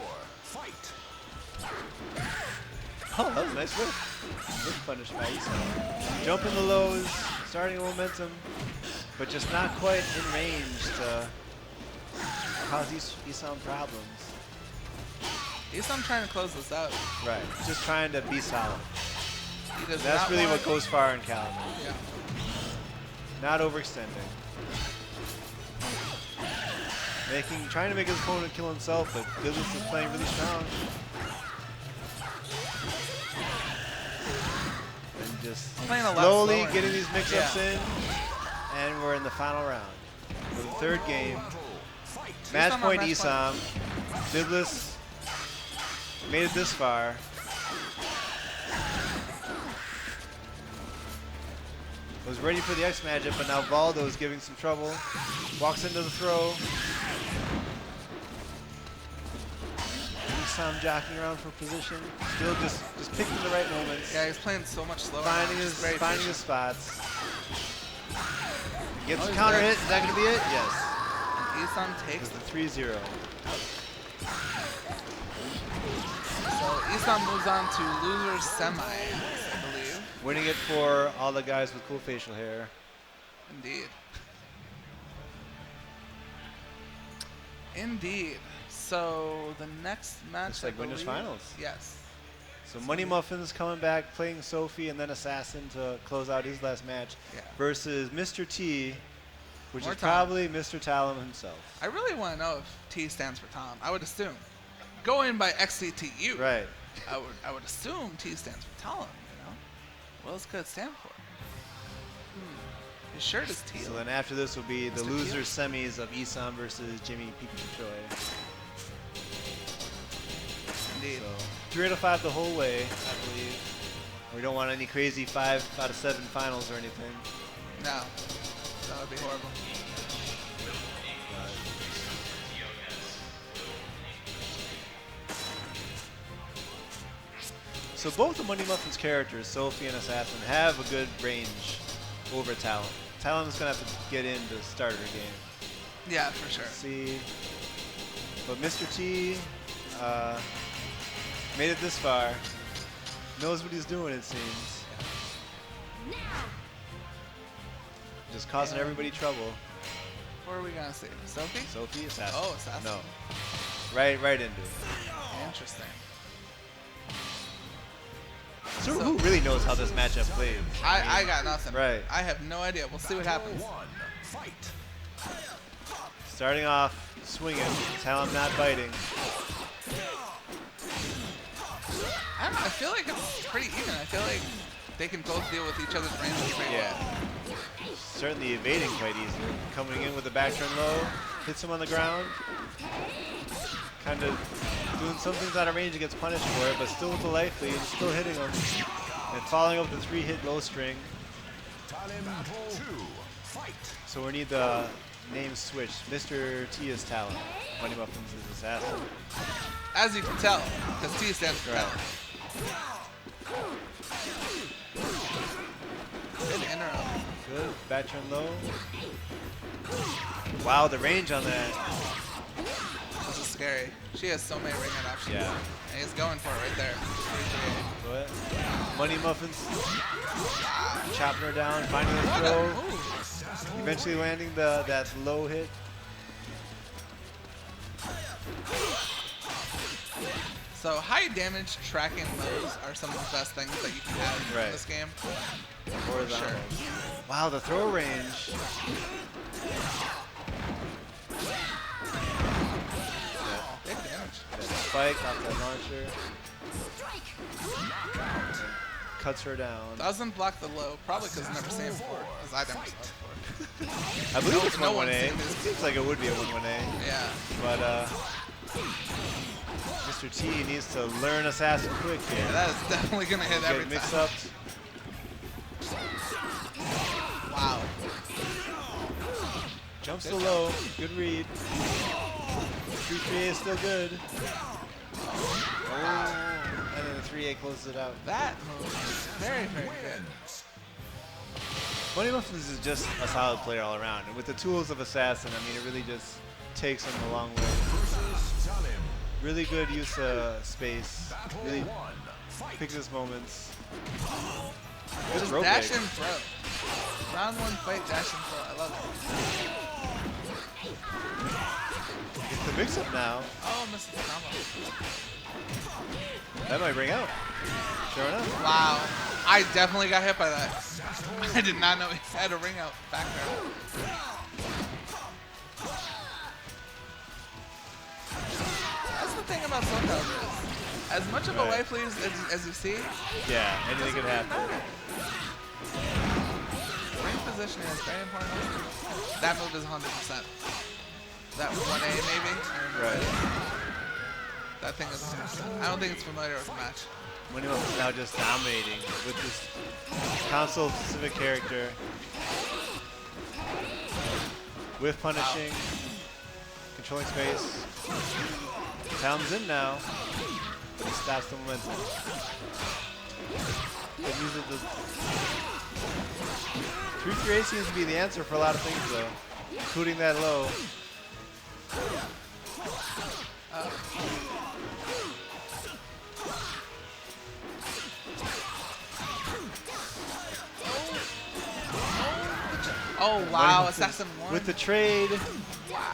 Oh, that was a nice whip. Good punish by Esom. Jumping the lows, starting a momentum, but just not quite in range to cause Esom problems. Esom trying to close this out. Right, just trying to be solid. He does That's not really want what goes far in Calibur. Yeah. Not overextending. Trying to make his opponent kill himself, but Bibulus is playing really strong. And just Playing a lot slowly slower. getting these mix-ups Yeah. in, and we're in the final round. For the third game, match Esom on point match Esom. Bibulus made it this far. Was ready for the X matchup, but now Valdo is giving some trouble. Walks into the throw. Esom jockeying around for position. Still just picking the right moments. Yeah, he's playing so much slower. Finding now. his Very finding his patient. spots. Gets Oh, the he's counter good. hit. Is that gonna be it? Yes. Esom takes It's it. the 3-0. So Esom moves on to loser's semis, I believe. Winning it for all the guys with cool facial hair. Indeed. Indeed. So the next match, Looks like I winners believe- finals. Yes. So MoneyMuffins coming back, playing Sophie and then Assassin to close out his last match Yeah. versus Mr.T, which More is Tom. probably Mr. Talon himself. I really want to know if T stands for Tom. I would assume. Going by XCTU. Right. I would assume T stands for Talon, you know? What else could it stand for? His shirt is teal. So then after this will be the Mr. loser semis of Esom versus jimmypikachuchoi. Indeed. So 3 out of 5 the whole way, I believe. We don't want any crazy 5 out of 7 finals or anything. No. That would be horrible. So both the MoneyMuffins characters, Sophie and Assassin, have a good range over Talon. Talon is going to have to get into starter game. Yeah, for sure. See, but Mr.T made it this far. Knows what he's doing, it seems. Just causing everybody trouble. What are we going to see? Sophie? Sophie, Assassin. Oh, Assassin. No. Right into it. Interesting. So who really knows how this matchup plays? I got nothing. Right. I have no idea. We'll see what happens. One, fight. Starting off swinging, Talon not biting. I feel like it's pretty even. I feel like they can both deal with each other's ranges pretty well. Certainly evading quite easily. Coming in with a back turn low, hits him on the ground. Kind of doing some things out of range and gets punished for it, but still with the life lead, still hitting him. And following up the 3-hit low string. Battle 2, fight. So we need the name switched. Mr.T is Talon. MoneyMuffins is Assassin. As you can tell, because T stands for Right. Talon. Good interrupt. Good. Back turn low. Wow, the range on that. This is scary. She has so many ring out options. Yeah. And he's going for it right there. Go ahead. MoneyMuffins chopping her down, finding the What a throw. move. Eventually landing that low hit. So high damage tracking lows are some of the best things that you can have in this game. Horizontal. Sure. Wow, the throw range. Big damage. That spike off that launcher. Cuts her down. Doesn't block the low, probably because I've never seen it before. Because I've never seen it before. I believe it's no 1-1A. one's seen this. Seems like it would be a 1-1A. Yeah. But Mr. T needs to learn Assassin quick here. That is definitely going to hit every Get mixed time. up. Wow. Jumps to low. Good read. 3-3A is still good. Oh, and then the 3A closes it out. That move is very, very good. MoneyMuffins is just a solid player all around. And with the tools of Assassin, I mean, it really just takes him a long way. Really good use of space. Really picks his moments. Good Just throw dash break. and throw. Round one fight, dash and throw. I love it. It's the mix-up now. Oh, Mr. Combo. That might ring out. Sure enough. Wow. I definitely got hit by that. I did not know he had a ring out back there. That's the thing about SoulCalibur is, as much of a Right. life lead as you see, Yeah, anything could happen. ring positioning is very important. That move is 100%. That 1A maybe? I don't know. Right. That thing is 100%. I don't think it's familiar with the match. MoneyMuffins now just dominating with this console-specific character. With punishing, controlling space. Talon's in now. but he stops the momentum. But these are the 3-3-8 seems to be the answer for a lot of things, though, including that low. Oh wow, Assassin won. With the trade,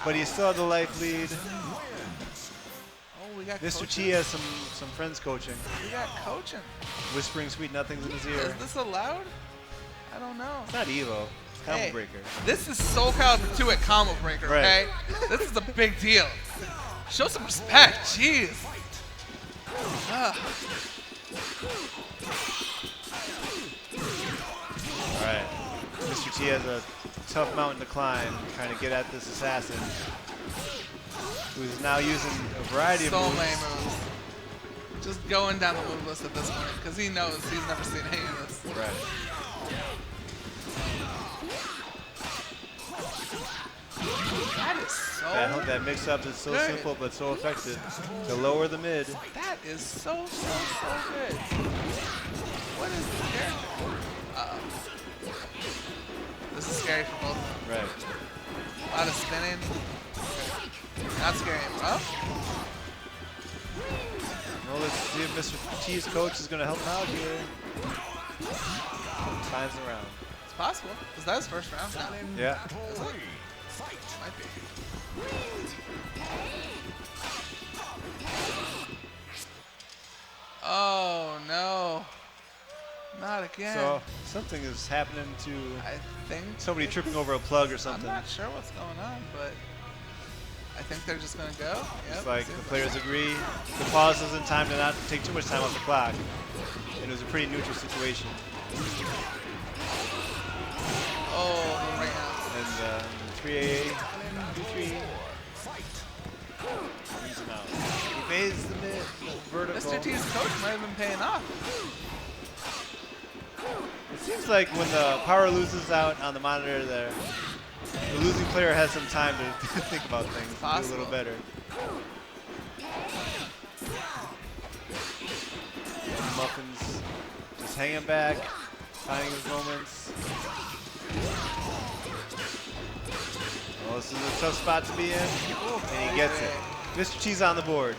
but he still had the life lead. Oh, we got Mr. coaching? T has some friends coaching, We got coaching. whispering sweet nothings in his Is ear. this allowed? I don't know. It's not Evo, it's Combo Hey, Breaker. this is SoulCalibur 2 at Combo Breaker, Right. okay? This is a big deal. Show some respect, jeez. Ugh. All right, Mr. T has a tough mountain to climb, trying to get at this assassin, who's now using a variety of So moves. many moves. Just going down the move list at this point, because he knows he's never seen any of this. Right. That is so That mix-up is so good. simple but so effective to lower the mid. That is so good. What is this character? Uh-oh. This is scary for both of them. Right. A lot of spinning. Not scary, bro. Well, let's see if Mr. T's coach is going to help him out here. Times the round. It's possible. Is that his first round? No. Yeah. Is it? Might be. Oh no. Not again. So something is happening to I think somebody it's- tripping over a plug or I'm something. not sure what's going on, but I think they're just gonna go. Yep, It's like seems the players agree. The pause is in time to not take too much time off the clock. And it was a pretty neutral situation. Oh, the ring out. And 3AA, 2-3. Brings him out. He evades the mid, the vertical. Mr. T's coach might have been paying off. It seems like when the power loses out on the monitor there, the losing player has some time to think about things, do a little better. And Muffins just hanging back, finding his moments. Well, this is a tough spot to be in, and he gets it. Mr. T's on the board.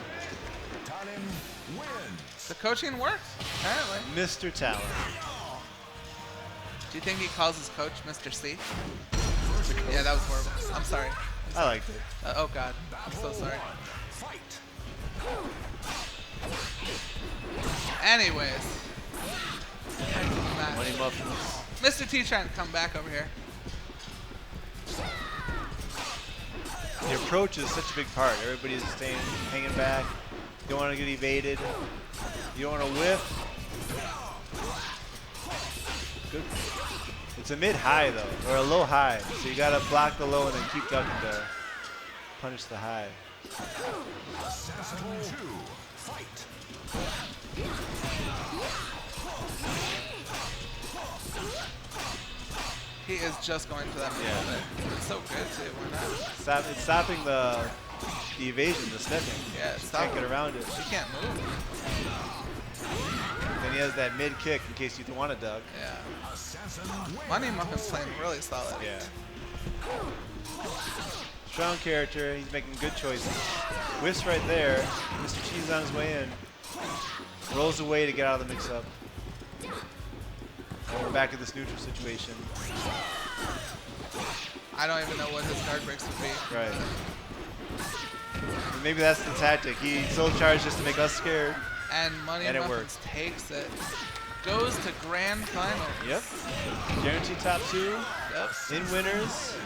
The coaching works, apparently. Mr. Talent. Do you think he calls his coach Mr. C? Yeah, that was horrible. I'm sorry. I liked it. Oh God, I'm so sorry. Anyways, back to the match. MoneyMuffins. Mr. T trying to come back over here. The approach is such a big part. Everybody's staying, hanging back. You don't want to get evaded. You don't want to whiff. Good. It's a mid-high though, or a low-high. So you gotta block the low and then keep ducking to punish the high. Assassin 2, fight. He is just going for that move. Yeah. It's so good too. Why not? It's stopping the evasion, the stepping. Yeah, You stop can't get around it. He can't move. Then he has that mid kick in case you don't want to duck. Yeah. Assassin MoneyMuffins playing really solid. Yeah. Strong character. He's making good choices. Whiffs right there. Mr. T's on his way in. Rolls away to get out of the mix-up. And we're back at this neutral situation. I don't even know what his guard breaks would be. Right. And maybe that's the tactic. He soul charged just to make us scared. And And it MoneyMuffins worked. takes it. Goes to grand final. Yep. Guaranteed top 2. Yep. In winners.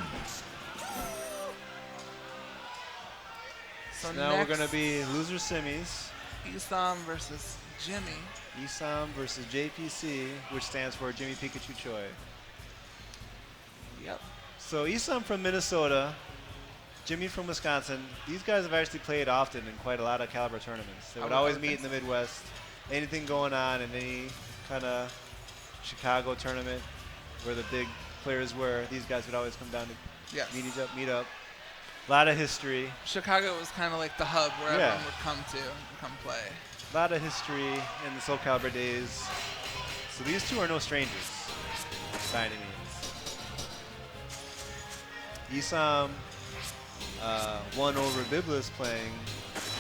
So Now next, we're going to be loser semis. Esom versus Jimmy. Esom versus JPC, which stands for jimmypikachuchoi. Yep. So Esom from Minnesota, Jimmy from Wisconsin. These guys have actually played often in quite a lot of Caliber tournaments. They I would would always think meet in the Midwest. Anything going on in any kind of Chicago tournament where the big players were, these guys would always come down to Yes. meet up. A lot of history. Chicago was kind of like the hub where Yeah. everyone would come to and come play. A lot of history in the SoulCalibur days. So these two are no strangers by any means. Esom won over Bibulus playing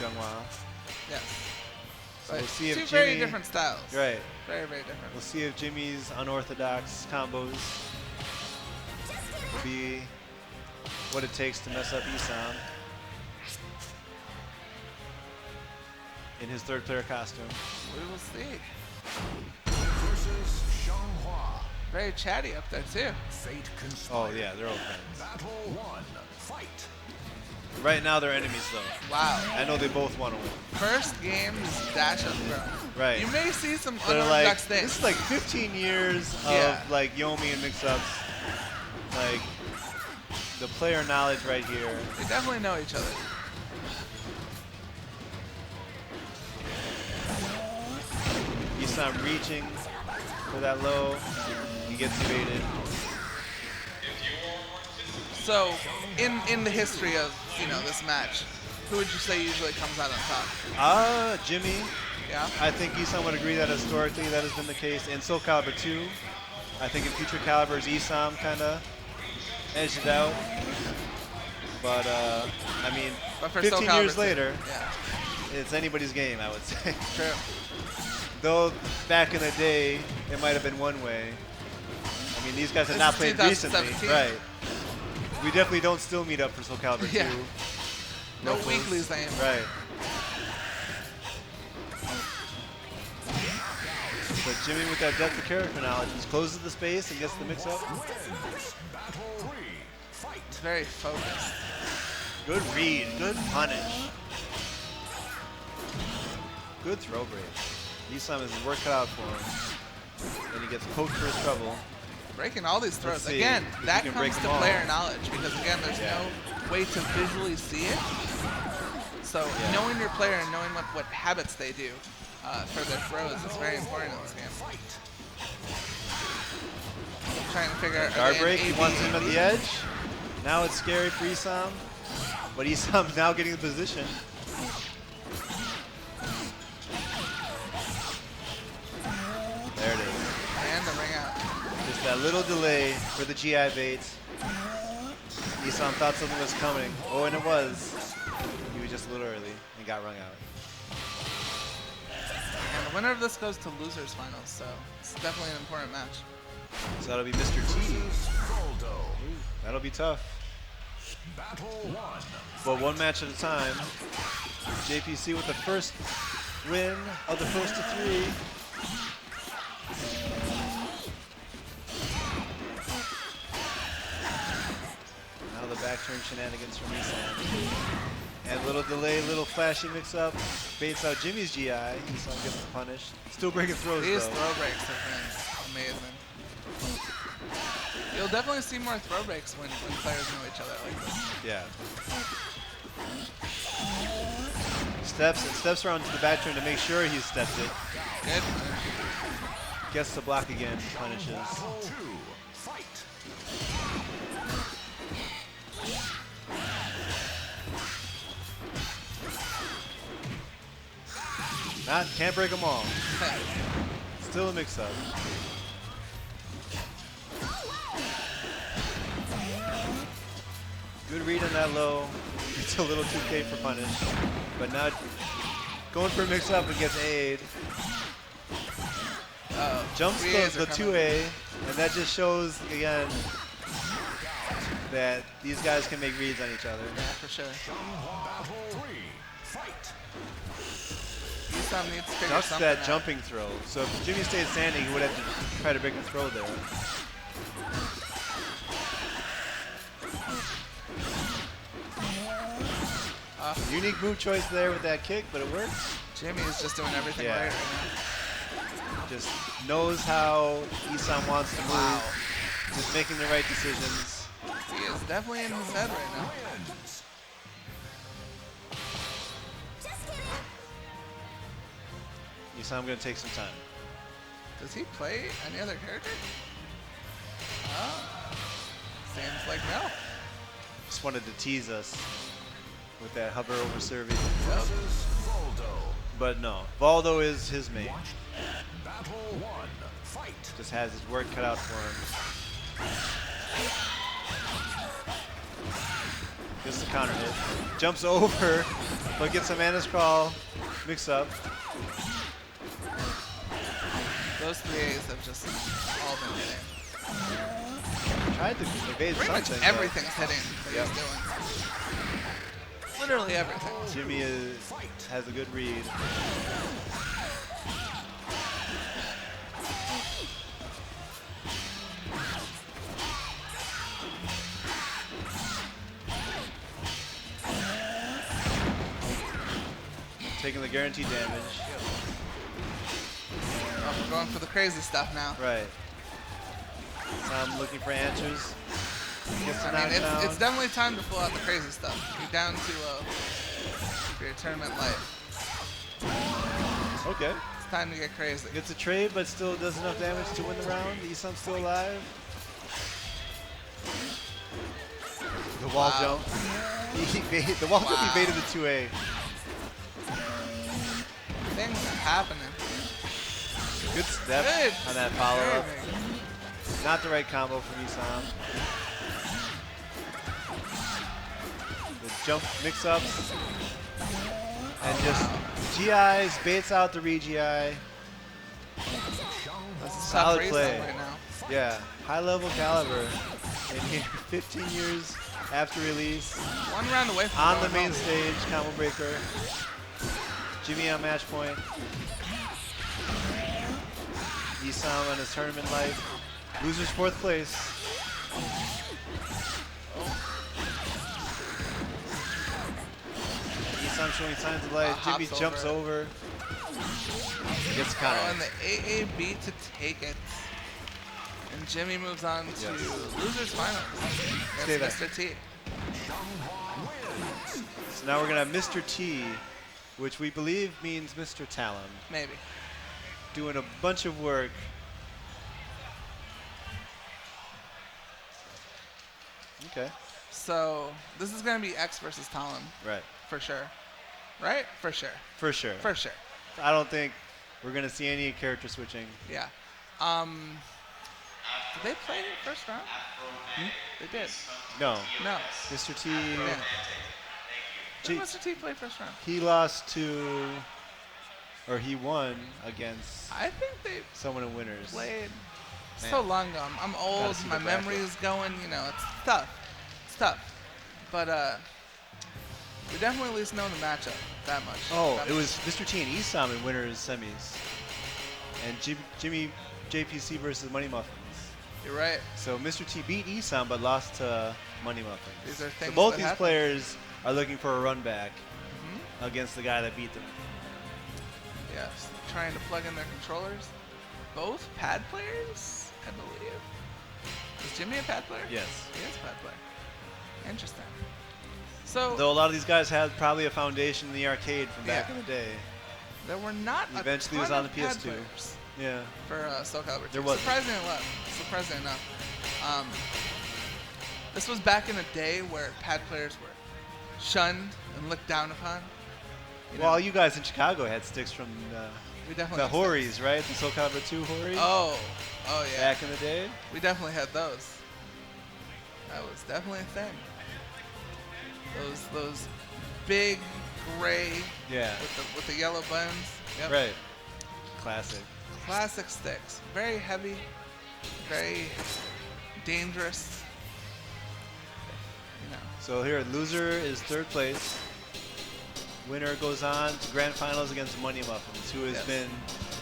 Junghwa. Yes. So we'll see if two Jimmy, very different styles. Right. Very, very different. We'll see if Jimmy's unorthodox combos will be what it takes to mess up Esom in his third player costume. We will see. Versus Xianghua. Very chatty up there too. Fate Oh conspired. yeah, they're old friends. Battle 1. Fight. Right now they're enemies though. Wow. I know they both want to win. First game is dash up throw. Right. You may see some They're unorthodox like, things. this is like 15 years of Yeah. like Yomi and mix-ups. Like the player knowledge right here. They definitely know each other. Esom reaching for that low. He gets evaded. So, in the history of this match, who would you say usually comes out on top? Jimmy. Yeah. I think Esom would agree that historically that has been the case. In SoulCalibur 2, I think in future calibers, Esom kind of edged it out. But, I mean, But for 15 SoulCalibur years too. later, Yeah. it's anybody's game, I would say. True. Though back in the day, it might have been one way. I mean, these guys have This not is played recently. 2017. Right. We definitely don't still meet up for SoulCalibur Yeah. 2. No Locals. weeklies anymore. Right. But Jimmy with that depth of character knowledge just closes the space and gets the mix up. Wins. Battle 3. Fight. It's very focused. Good read, good punish. Good throw break. Esom has his work cut out for him. And he gets poked for his trouble. Breaking all these throws. see Again, if he that can comes break to them all. player knowledge because again, there's Yeah. no way to visually see it. So Yeah. knowing your player and knowing what habits they do for their throws is very important in this game. Trying to figure out Guard are they break, an he A, wants B, him at B? the edge. Now it's scary for Esom. But Esom's now getting the position. There it is. And the ring out. Just that little delay for the GI bait. Esom thought something was coming. Oh, and it was. He was just a little early and got rung out. And the winner of this goes to losers finals, so it's definitely an important match. So that'll be Mr.T. Goldo. That'll be tough. Battle 1. But one match at a time. JPC with the first win of the first to three. Now the back turn shenanigans from Esom. And a little delay, little flashy mix up. Baits out Jimmy's GI. Esom gets the punish. Still breaking throws These though. throw breaks have been amazing. You'll definitely see more throw breaks when players know each other like this. Yeah. Steps around to the back turn to make sure he steps it. Good. Gets the block again, punishes. Battle 2. Fight. Can't break them all. Still a mix-up. Good read on that low. It's a little too K for punish. But now going for a mix-up and gets A'd. Jumps the 2A, and that just shows, again, that these guys can make reads on each other. Yeah, for sure. Battle 3. Fight. Esom needs to figure Ducks something that out. jumping throw. So if Jimmy stayed standing, he would have to try to break a throw there. Unique move choice there with that kick, but it works. Jimmy is just doing everything Yeah. right now. Just knows how Esom wants to move. Wow. Just making the right decisions. He is definitely in his head right now. Wins. Esom going to take some time. Does he play any other character? Seems like no. Just wanted to tease us with that hover over serving. Versus Goldo. But no, Valdo is his main. Battle 1. Fight. Just has his work cut out for him. Gets the counter hit. Jumps over, but gets a Mana's Crawl mix up. Those 3As have just all been hitting. Tried to evade Pretty much something. everything's hitting that Yep. he's doing. Literally everything. Jimmy has a good read. Taking the guaranteed damage. Oh, we're going for the crazy stuff now. Right. So I'm looking for answers. Gets the I mean, knockdown. it's definitely time to pull out the crazy stuff. You're down to for your tournament life. Okay. It's time to get crazy. Gets a trade, but still does enough damage to win the round. Esom's still alive. The wall Wow. jump. The wall jump evaded the 2A. Things are happening. Good step Good. on that follow-up. Very good. Not the right combo from Esom. The jump mix-ups. And just GIs, baits out the re-GI. That's a Solid tough play. right now. Yeah, high-level caliber. And here, 15 years after release. One round away from On the going main home. stage, combo breaker. Jimmy on match point. Esom on his tournament life. Losers 4th place. Esom showing signs of life. Jimmy Hops jumps over. Gets Oh, counter. and the AAB to take it. And Jimmy moves on to Yes. losers finals. Stay That's there. Mr. T. So now we're going to have Mr.T, which we believe means Mr. Talon, Maybe. doing a bunch of work. Okay. So this is gonna be X versus Talon Right. for sure. Right? For sure. For sure. For sure. I don't think we're going to see any character switching. Yeah. Did they play the first round? They did. No. No. Mr. T, Yeah. Gee. Did Mr. T play first round? he lost to, or he won against I think they someone in winners. played Man. so long ago. I'm old. see My the bracket. memory is going. You know, it's tough. It's tough. But we definitely at least know the matchup that much. Oh, That it much. was Mr. T and Esom in winners semis. And Jimmy JPC versus MoneyMuffins. You're right. So Mr. T beat Esom but lost to MoneyMuffins. These are So things both that these happen. players are looking for a run back Mm-hmm. against the guy that beat them. Yes. Trying to plug in their controllers. Both pad players, I believe. Is Jimmy a pad player? Yes. He is a pad player. Interesting. So Though a lot of these guys had probably a foundation in the arcade from back Yeah. in the day. there were not He eventually was a ton on of the pad PS2. players Yeah. for SoulCalibur 2. There wasn't. Surprising enough. This was back in a day where pad players were shunned and looked down upon. Well, you guys in Chicago had sticks from We definitely the had Hories, right? The SoulCalibur 2 Hori Oh yeah. back in the day. We definitely had those. That was definitely a thing. Those big gray Yeah. with the yellow buttons. Yep. Right. Classic. Classic sticks. Very heavy, very dangerous. You know. So here, loser is 3rd place. Winner goes on to grand finals against MoneyMuffins, who has Yes. been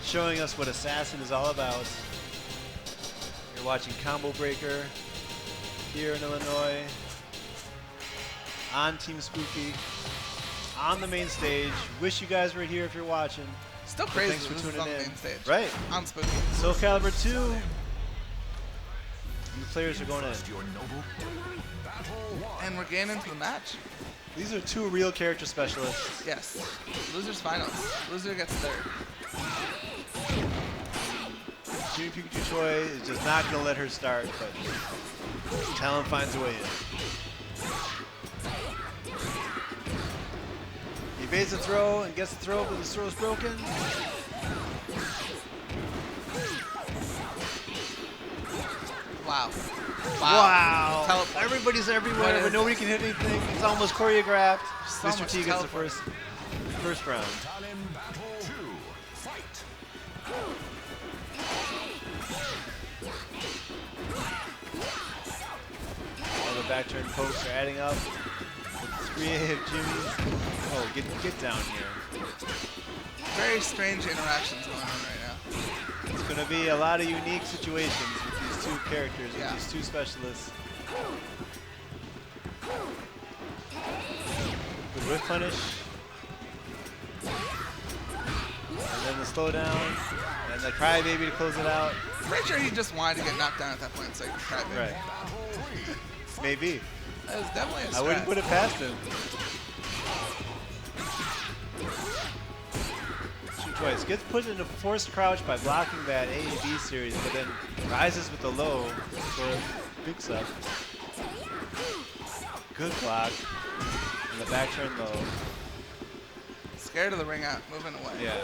showing us what Assassin is all about. You're watching Combo Breaker here in Illinois on Team Spooky on the main stage. Wish you guys were here if you're watching. Still But crazy. thanks for this is tuning on the in. main stage. Right. On Spooky. SoulCalibur 2. The players are going in. Your noble. Battle 1. And we're getting into the match. These are 2 real character specialists. Yes. Losers finals. Loser gets 3rd. JimmyPikachuchoi is just not going to let her start, but Talon finds a way in. evades the throw and gets the throw, but the throw's broken. Wow. Wow. Teleport. Everybody's everywhere, but nobody can hit anything. It's almost choreographed. So Mr. much T gets the teleport. first round. Talim Battle 2. Fight. All the back turn pokes are adding up. With 3A of Jimmy. Oh, get down here. Very strange interactions going on right now. It's going to be a lot of unique situations with these two characters, Yeah. with these two specialists. Good whiff punish. And then the slow down. And the crybaby to close it out. Pretty sure he just wanted to get knocked down at that point so he could cry. Right. Maybe. That was definitely a strat. I wouldn't put it past him. Shoot twice. Gets put into forced crouch by blocking that A and B series, but then rises with the low for a big sub. Good block. And the back turn low. Scared of the ring out, moving away. Yeah.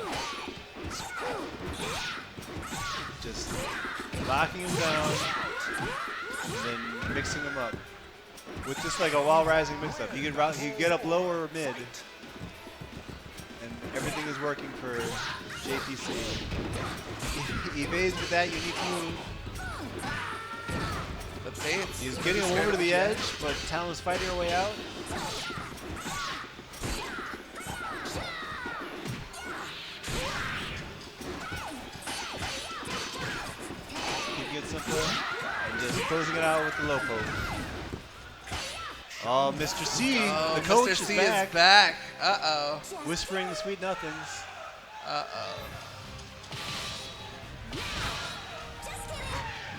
Just locking him down and then mixing him up. With just like a wall rising mix up. He could get up low or mid. And everything is working for JPC. He evades with that unique move. The baits. He's getting him over to the edge, but Talon is fighting her way out. Simple, and just closing it out with the low poke. Oh, Mr. C, the coach Mr. C is back. is back. Uh-oh. Whispering the sweet nothings. Uh-oh.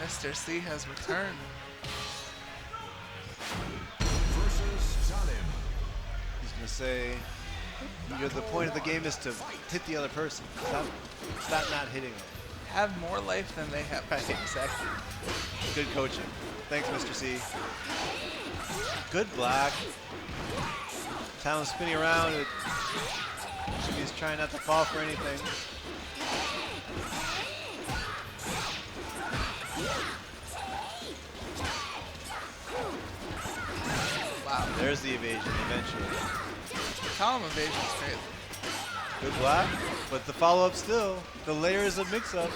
Mr. C has returned. Versus Talim. He's going to say, the point of the game is to hit the other person. Stop not hitting them. Have more life than they have. Right, exactly. Good coaching. Thanks, Mr. C. Good block. Talon spinning around. Jimmy's trying not to fall for anything. Wow. There's the evasion eventually. Column evasion is crazy. Good block, but the follow-up still. The layers of mix-up.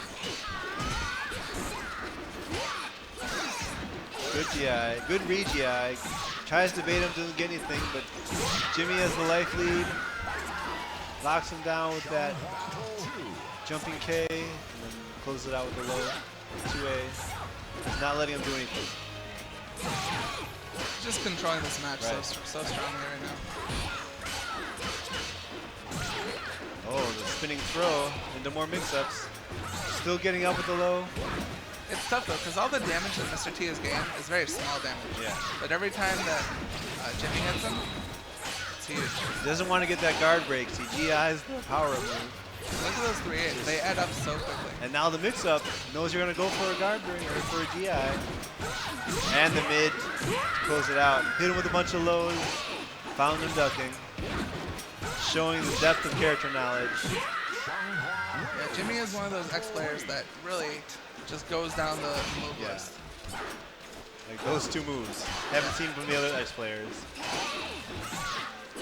Good GI, good re-GI. Tries to bait him, doesn't get anything, but Jimmy has the life lead. Locks him down with that jumping K, and then closes it out with the low 2A. He's not letting him do anything. Just controlling this match Right. so strongly right now. Oh, the spinning throw into more mix-ups. Still getting up with the low. It's tough though, because all the damage that Mr. T has gained is very small damage. Yeah. But every time that Jimmy hits him, it's huge. He doesn't want to get that guard break. He GIs the power move. Look at those 3-8s. They add up so quickly. And now the mix-up knows you're going to go for a guard break or for a GI. And the mid to close it out. Hit him with a bunch of lows. Found him ducking. Showing the depth of character knowledge. Yeah, Jimmy is one of those X players that really just goes down the move Yeah. list. Like those two moves. Haven't seen from the other X players.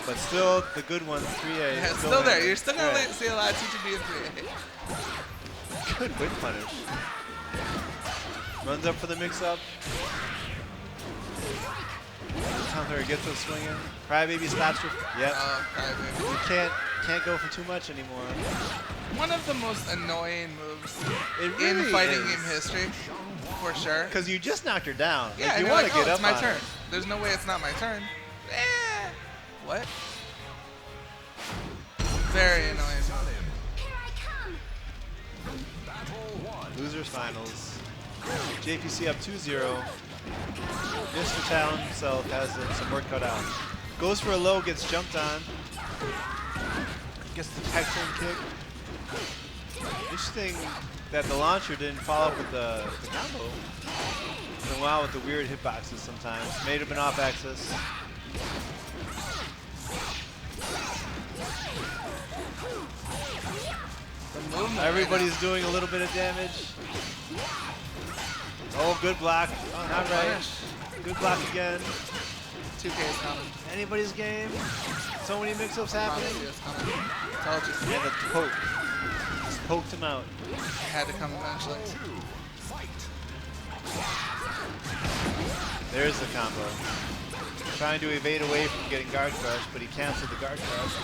But still, the good one, 3A. Yeah, is still there. in. You're still going Right. to see a lot of TTB in 3A. Good whip punish. Runs up for the mix-up. Counter gets him swinging. Crybaby stops her. Yep. Crybaby. You can't go for too much anymore. One of the most annoying moves It in really fighting is. game history, for sure. Because you just knocked her down. Yeah, Like, and you you're want like, to get oh, up it's my on turn. her. There's no way it's not my turn. What? Very annoying. Losers finals. JPC up 2-0. Mr. Talon himself has some work cut out. Goes for a low, gets jumped on. Gets the tech turn kick. Interesting that the launcher didn't follow up with the combo. Been wild with the weird hitboxes sometimes. May have been off axis. The movement. Everybody's doing a little bit of damage. Oh, good block. Oh, not right. Good block again. 2K is coming. Anybody's game. So many mix-ups happening. Told you. And the poke. Just poked him out. It had to come eventually. There's the combo. Trying to evade away from getting guard crush, but he canceled the guard crush.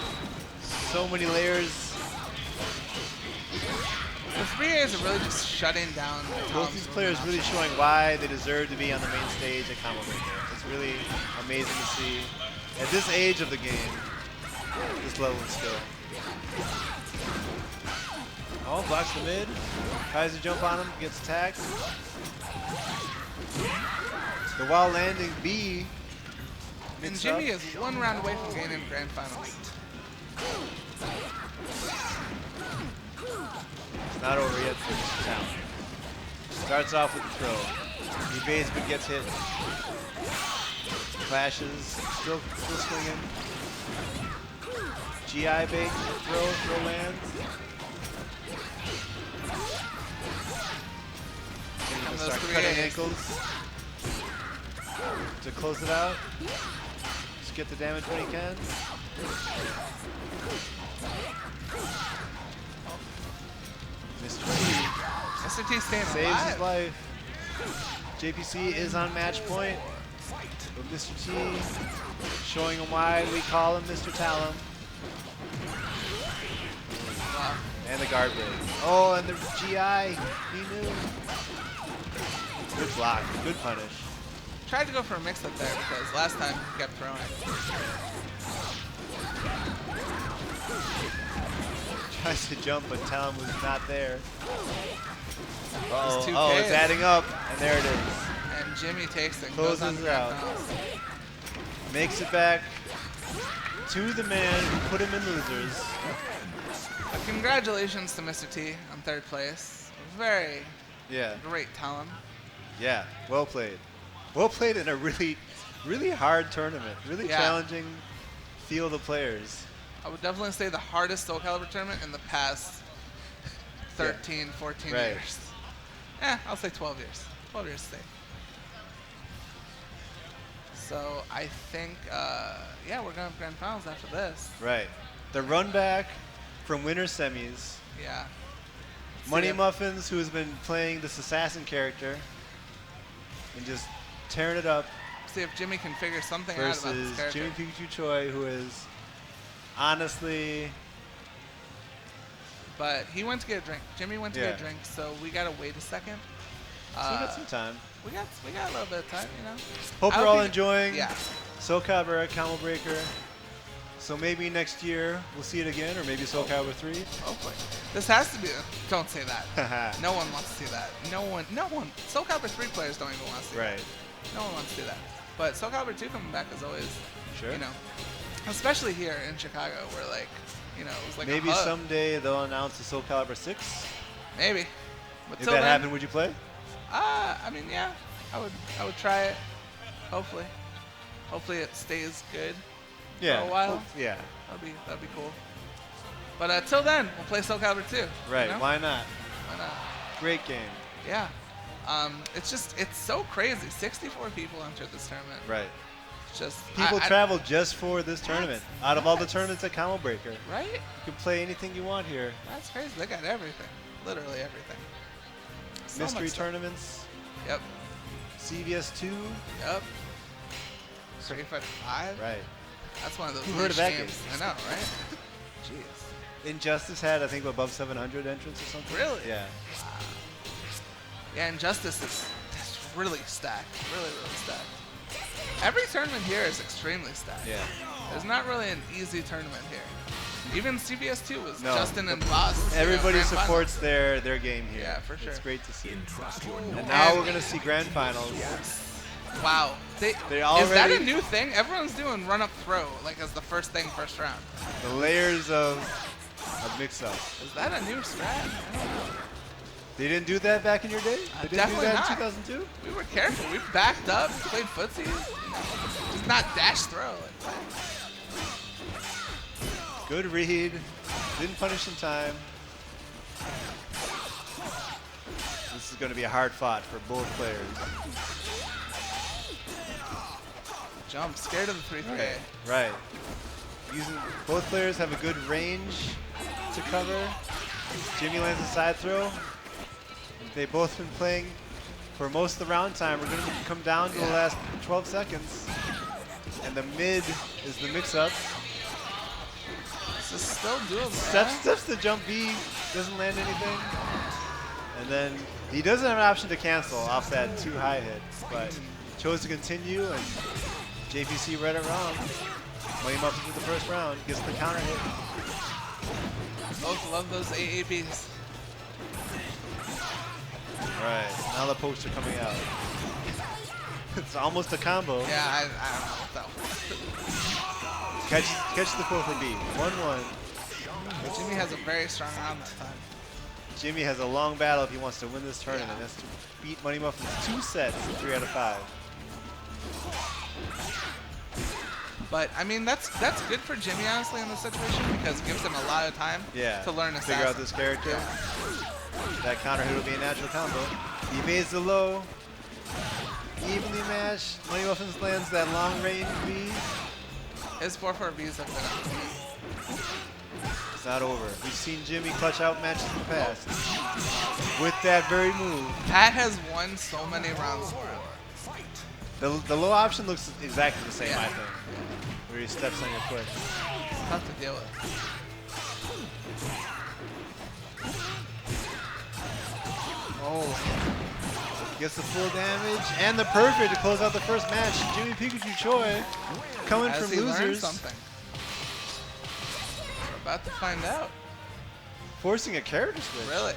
So many layers. The 3As are really just shutting down. Both these players really showing why they deserve to be on the main stage at Combo Breaker. It's really amazing to see. At this age of the game, this level of skill. Oh, blocks the mid. Tries to jump on him, gets attacked. The while landing B. And Jimmy is 1 round away from gaining Grand Finals. It's not over yet for Mr. Talon. Starts off with the throw. He evades but gets hit. Clashes, still swinging. GI bait, throw lands. He's gonna start cutting ankles to close it out. Just get the damage when he can. Mr.T staying saves alive. his life. JPC is on match point. But Mr.T showing him why we call him Mr. Talon. Wow. And the guard break. Oh, and the GI. He knew. Good block. Good punish. Tried to go for a mix-up there because last time he kept throwing. Tries to jump, but Talon was not there. It's 2Ks. Oh, it's adding up, and there it is. And Jimmy takes it. Closes Goes on it out. Makes it back to the man who put him in losers. But congratulations to Mr. T on 3rd place. Very great talent. Yeah, well played. Well played in a really, really hard tournament. Really challenging field of players. I would definitely say the hardest SoulCalibur tournament in the past 13, 14 years. I'll say 12 years. 12 years safe. So I think, we're going to have Grand Finals after this. Right. The run back from winter semis. Yeah. MoneyMuffins, who has been playing this assassin character and just tearing it up. See if Jimmy can figure something out about this versus character. jimmypikachuchoi, who is honestly... But he went to get a drink. Jimmy went to get a drink, so we got to wait a second. So we got some time. We got a little bit of time, you know. Hope you're all enjoying Yeah. SoulCalibur at Combo Breaker. So maybe next year we'll see it again, or maybe SoulCalibur 3. Hopefully. This has to be. Don't say that. No one wants to see that. No one. SoulCalibur 3 players don't even want to see that. No one wants to do that. But SoulCalibur 2 coming back is always, you know, especially here in Chicago, where like, you know, it was like maybe a hub. someday they'll announce the SoulCalibur 6. Maybe. But if that happened, would you play? I mean, yeah, I would try it. Hopefully it stays good for a while. Yeah. That'd be cool. But till then, we'll play SoulCalibur 2. Right. You know? Why not? Why not? Great game. Yeah. It's so crazy. 64 people entered this tournament. Right. Just people travel just for this tournament. Out of all the tournaments at Combo Breaker. Right? You can play anything you want here. That's crazy. They got everything. Literally everything. So Mystery tournaments. Yep. CVS 2. Yep. Street Fighter 5. Right. That's one of those. Who heard of that games. game? I know, right? Jeez. Injustice had, I think, above 700 entrants or something. Really? Yeah. Wow. Yeah, Injustice is really stacked. Really stacked. Every tournament here is extremely stacked. Yeah. There's not really an easy tournament here. Even CVS 2 was Justin and Boss. Everybody supports their game here. Yeah, for sure. It's great to see. And now we're going to see Grand Finals. Yes. Wow. They is that a new thing? Everyone's doing run-up throw like as the first thing, first round. The layers of mix-up. Is that a new strat? I don't know. They didn't do that back in your day? They didn't do that in 2002? We were careful. We backed up, played footsies. Just not dash throw. Good read. Didn't punish in time. This is going to be a hard fought for both players. Jump, scared of the 3-3. Right. Both players have a good range to cover. Jimmy lands a side throw. They've both been playing for most of the round time. We're going to come down to the last 12 seconds. And the mid is the mix-up. This is still doable. Steps the jump B, doesn't land anything. And then he doesn't have an option to cancel off that too high hit, but chose to continue, and JPC read it wrong. MoneyMuffins with the first round, gets the counter hit. Both love those AABs. Right, now the pokes are coming out. It's almost a combo. Yeah, I don't know what that was. Catch the 4 for B. 1-1. But Jimmy has a very strong round this time. Jimmy has a long battle if he wants to win this tournament. He has to beat MoneyMuffins 2 sets in 3 out of 5. But I mean, that's good for Jimmy honestly in this situation because it gives him a lot of time to learn assassin. Figure out this character. Yeah. That counter hit will be a natural combo. He evades the low. Evenly matched. MoneyMuffins lands that long range B. His 4-4-Bs have been It's not over. We've seen Jimmy clutch out matches in the past. With that very move. Pat has won so many rounds for him. The low option looks exactly the same, I think. Where he steps on your foot. It's tough to deal with. Oh. Gets the full damage and the perfect to close out the first match. jimmypikachuchoi coming As from he learned losers. something. We're about to find out. Forcing a character switch. Really?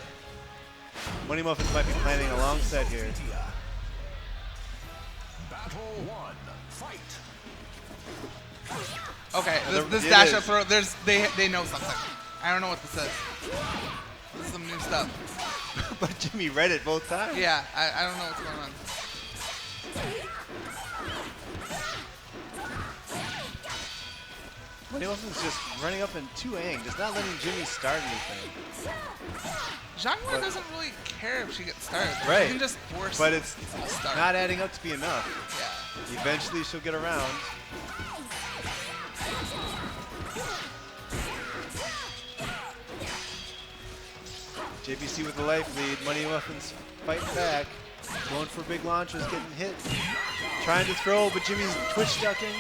MoneyMuffins might be planning a long set here. Battle 1. Fight. Okay, this It dash is. up throw, they know something. I don't know what this is. This is some new stuff. But Jimmy read it both times. Yeah, I don't know what's going on. MoneyMuffins just running up in 2-ang, just not letting Jimmy start anything. Zhangwan doesn't really care if she gets started. Right. She can just force But it's a start. not adding up to be enough. Yeah. Eventually she'll get around. JPC with the life lead. MoneyMuffins fighting back. Going for big launches, getting hit. Trying to throw, but Jimmy's twitch ducking.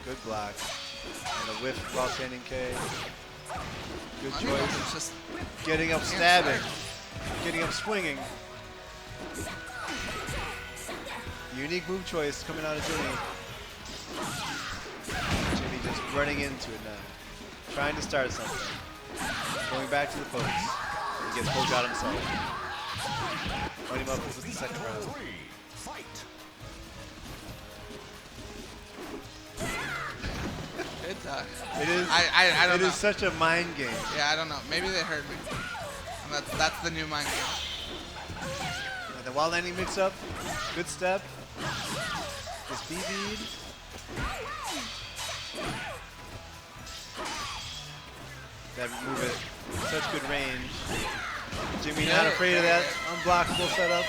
Good block. And a whiff while standing K. Good choice. It's just Getting up stabbing. Getting up swinging. Unique move choice coming out of Jimmy. Jimmy just running into it now. Trying to start something. Going back to the pokes. He gets poked out himself. MoneyMuffins with the second round. good talk. It is. I don't It know. is such a mind game. Yeah, I don't know. Maybe they heard me. And that's the new mind game. And the wall landing mix up. Good step. This B-bead. That move at such good range. Jimmy not afraid of that unblockable setup.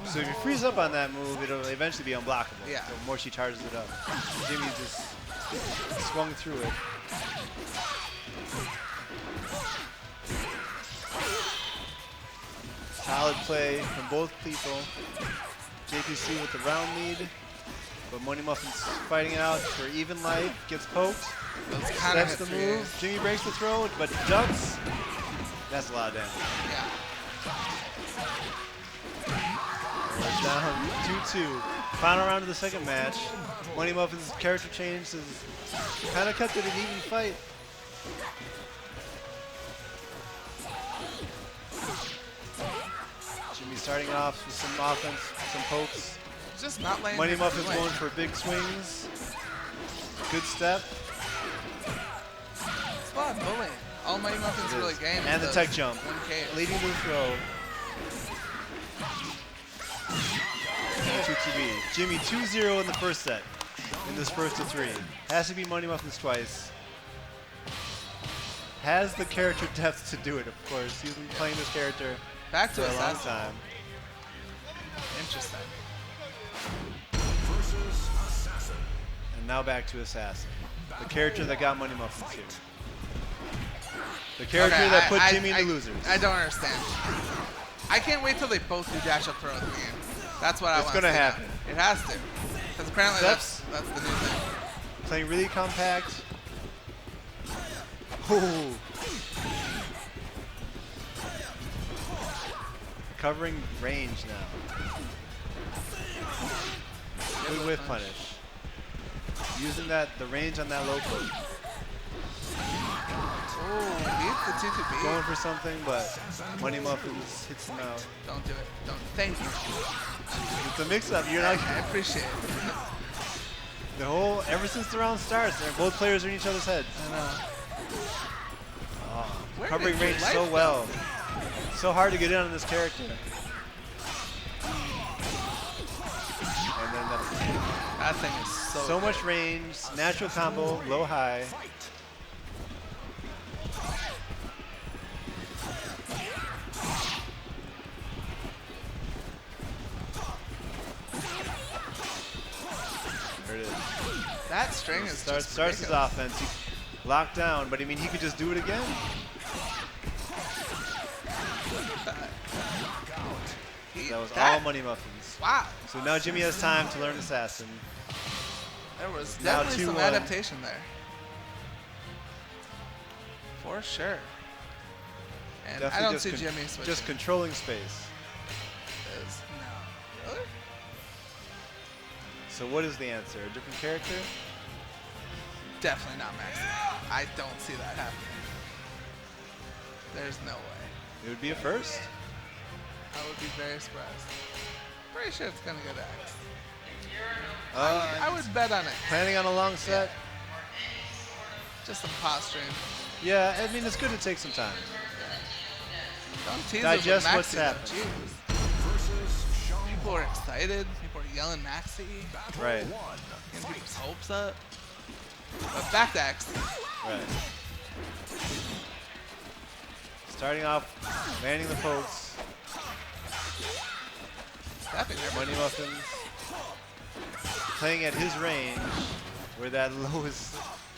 So if you freeze up on that move, it'll eventually be unblockable. Yeah. The more she charges it up. Jimmy just swung through it. Solid play from both people. JPC with the round lead. But MoneyMuffins fighting it out for even life. Gets poked. Steps the move. Jimmy breaks the throw, but ducks. That's a lot of damage. Yeah. We're down 2-2. Final round of the second match. MoneyMuffins' character change has kind of kept it an even fight. Jimmy starting off with some offense, some pokes. Just not laying. MoneyMuffins going for big swings. Good step. It's a lot of bullying. All MoneyMuffins really gain. And the tech jump. 1K. Leading the throw. 2-2-B. Jimmy 2-0 in the first set. in this first of 3. Has to be MoneyMuffins twice. Has the character depth to do it, of course. He's been playing this character Back to for a long Assassin. time. Interesting. Versus Assassin. And now back to Assassin. The character that got MoneyMuffins here. The character Okay, that put Jimmy in the losers. I don't understand. I can't wait till they both do dash up throw at the game. That's what I want. It's gonna happen. It has to. Because apparently that's the new thing. Playing really compact. Ooh. Covering range now. Good whiff punish. Using the range on that low poke. Oh, beat the 2-2-B. Going for something, but MoneyMuffins hits him out. Don't do it. Don't. Thank you. It's a mix-up. You're not. I appreciate it. The whole ever since the round starts, both players are in each other's heads. I know. Oh, Where covering did your range life so go? well. So hard to get in on this character. And then That thing is so so good. much range, natural combo, low high. There it is. That string is Starts just his ridiculous. offense. He locked down, but I mean he could just do it again. That was all MoneyMuffins. Wow. So now Jimmy has time to learn Assassin. There was Now definitely some 2-1. adaptation there. For sure. And I don't see Jimmy switching. Just controlling space. No. Really? So what is the answer? A different character? Definitely not Max. I don't see that happening. There's no way. It would be a first. I would be very surprised. Pretty sure it's gonna go to X. I would bet on it. Planning on a long set? Just some posturing. Yeah, I mean it's good to take some time. Don't tease Digest us with what's Maxi, though. happening. Jeez. People are excited. People are yelling Maxi. Right. Getting people's hopes up. But back to X. Right. Starting off, manning the pokes. Tapping there. MoneyMuffins playing at his range, where that low is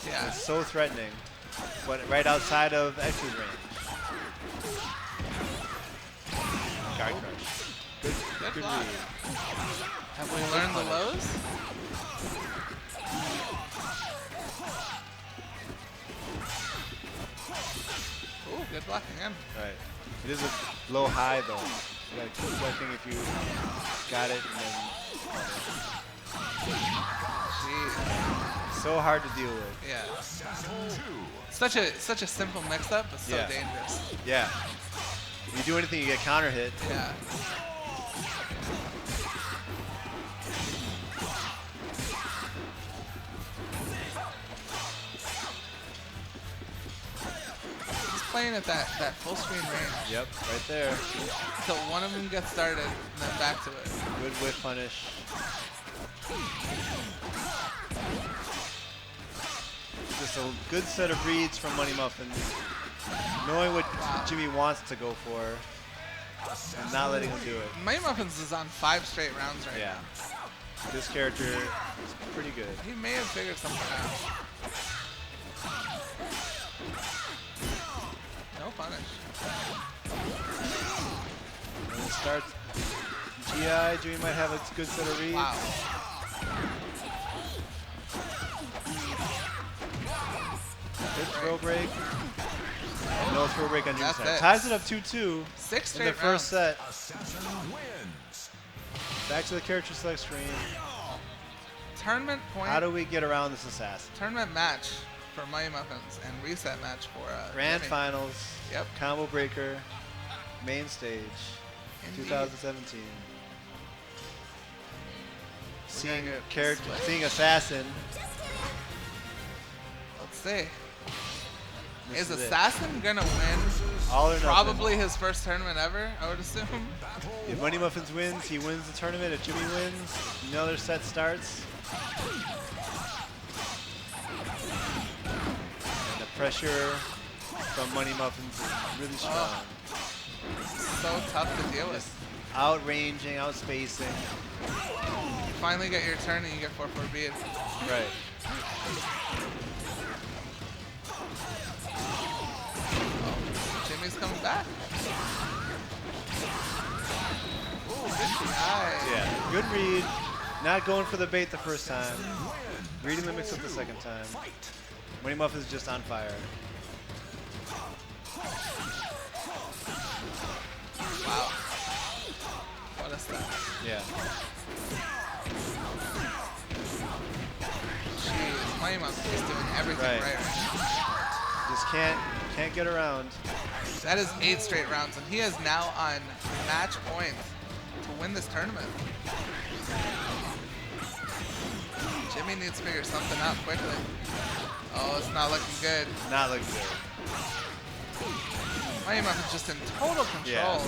Yeah. so threatening, but right outside of X's range. Guard crush. Good block. read. Have we learned the lows? Ooh, good blocking again. Right. It is a low high though. You gotta keep looking if you got it, and then Jeez. so hard to deal with. Yeah. Such a simple mix-up, but so Yeah. dangerous. Yeah. If you do anything, you get counter hit. Yeah. He's playing at that full screen range. Yep, right there. Until one of them gets started, and then back to it. Good whiff punish. Just a good set of reads from MoneyMuffins. Knowing what Jimmy wants to go for and not letting him do it. MoneyMuffins is on 5 straight rounds right Yeah. now. This character is pretty good. He may have figured something out. No punish. When it starts GI, Jimmy might have a good set of reads. Wow. Good throw break. No throw break on Jimmy's That's side. it. Ties it up 2-2 6 in the straight first rounds. set. Assassin wins. Back to the character select screen. Tournament point. How do we get around this assassin? Tournament match for MoneyMuffins and reset match for Grand Jimmy. finals. Yep. Combo breaker. Main stage. Indeed. 2017. Seeing get character, split. seeing assassin. Let's see. This Is it. Assassin gonna win? All or nothing. Probably his first tournament ever, I would assume. If MoneyMuffins wins, he wins the tournament. If Jimmy wins, another set starts. Pressure from MoneyMuffins is really strong. So tough to deal with. Outranging, outspacing. You finally get your turn and you get 4-4 bead. Right. Jimmy's coming back. Ooh, good DI. Yeah, good read. Not going for the bait the first time. Reading the mix-up the second time. MoneyMuffins just on fire. Wow. What a step. Yeah. Jeez, MoneyMuffins is doing everything right. Just can't get around. That is 8 straight rounds, and he is now on match point to win this tournament. Jimmy needs to figure something out quickly. Oh, it's not looking good. Not looking good. MoneyMuffins just in total control. Yeah.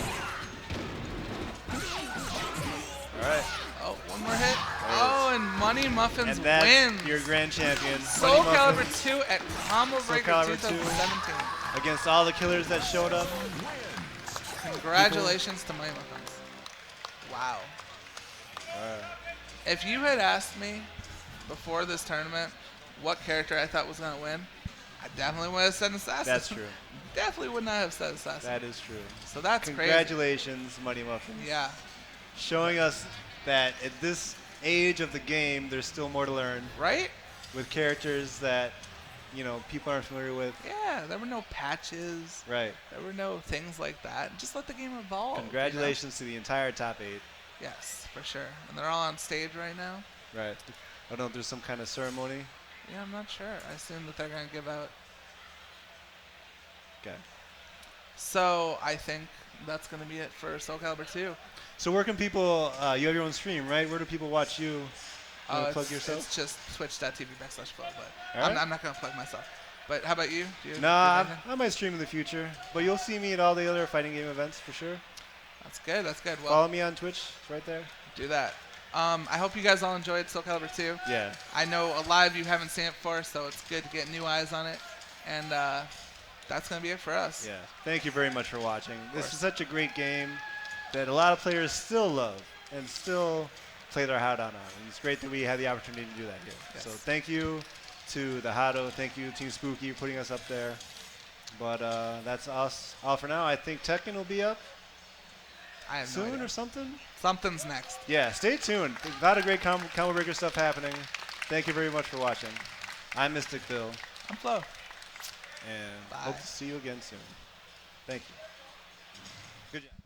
All right. Oh, one more hit. Oh, and MoneyMuffins And that's wins. your grand champion. SoulCalibur 2 at Combo Breaker SoulCalibur 2017. Against all the killers that showed up. Congratulations to MoneyMuffins. Wow. If you had asked me before this tournament what character I thought was going to win, I definitely would have said Assassin. That's true. Definitely would not have said Assassin. That is true. So that's crazy. Congratulations, MoneyMuffins. Yeah. Showing us that at this age of the game, there's still more to learn. Right? With characters that, you know, people aren't familiar with. Yeah, there were no patches. Right. There were no things like that. Just let the game evolve. Congratulations to the entire top 8. Yes, for sure. And they're all on stage right now. Right. I don't know if there's some kind of ceremony. Yeah, I'm not sure. I assume that they're going to give out. Okay. So I think that's going to be it for SoulCalibur 2. So where can people, you have your own stream, right? Where do people watch you? You wanna plug yourself? It's just twitch.tv/flow, but All I'm not going to plug myself. But how about you? Nah, I might stream in the future, but you'll see me at all the other fighting game events for sure. That's good. That's good. Well, Follow me on Twitch. It's right there. do that. I hope you guys all enjoyed SoulCalibur 2. Yeah. I know a lot of you haven't seen it before, so it's good to get new eyes on it. And that's going to be it for us. Yeah. Thank you very much for watching. This is such a great game that a lot of players still love and still play their heart out on. And it's great that we had the opportunity to do that here. Yes. So thank you to the Hado. Thank you, Team Spooky, for putting us up there. But that's us all for now. I think Tekken will be up I have no soon idea. or something. Something's next. Yeah, stay tuned. A lot of great combo breaker stuff happening. Thank you very much for watching. I'm Mystic Bill, I'm Flo. and Bye. hope to see you again soon. Thank you. Good job.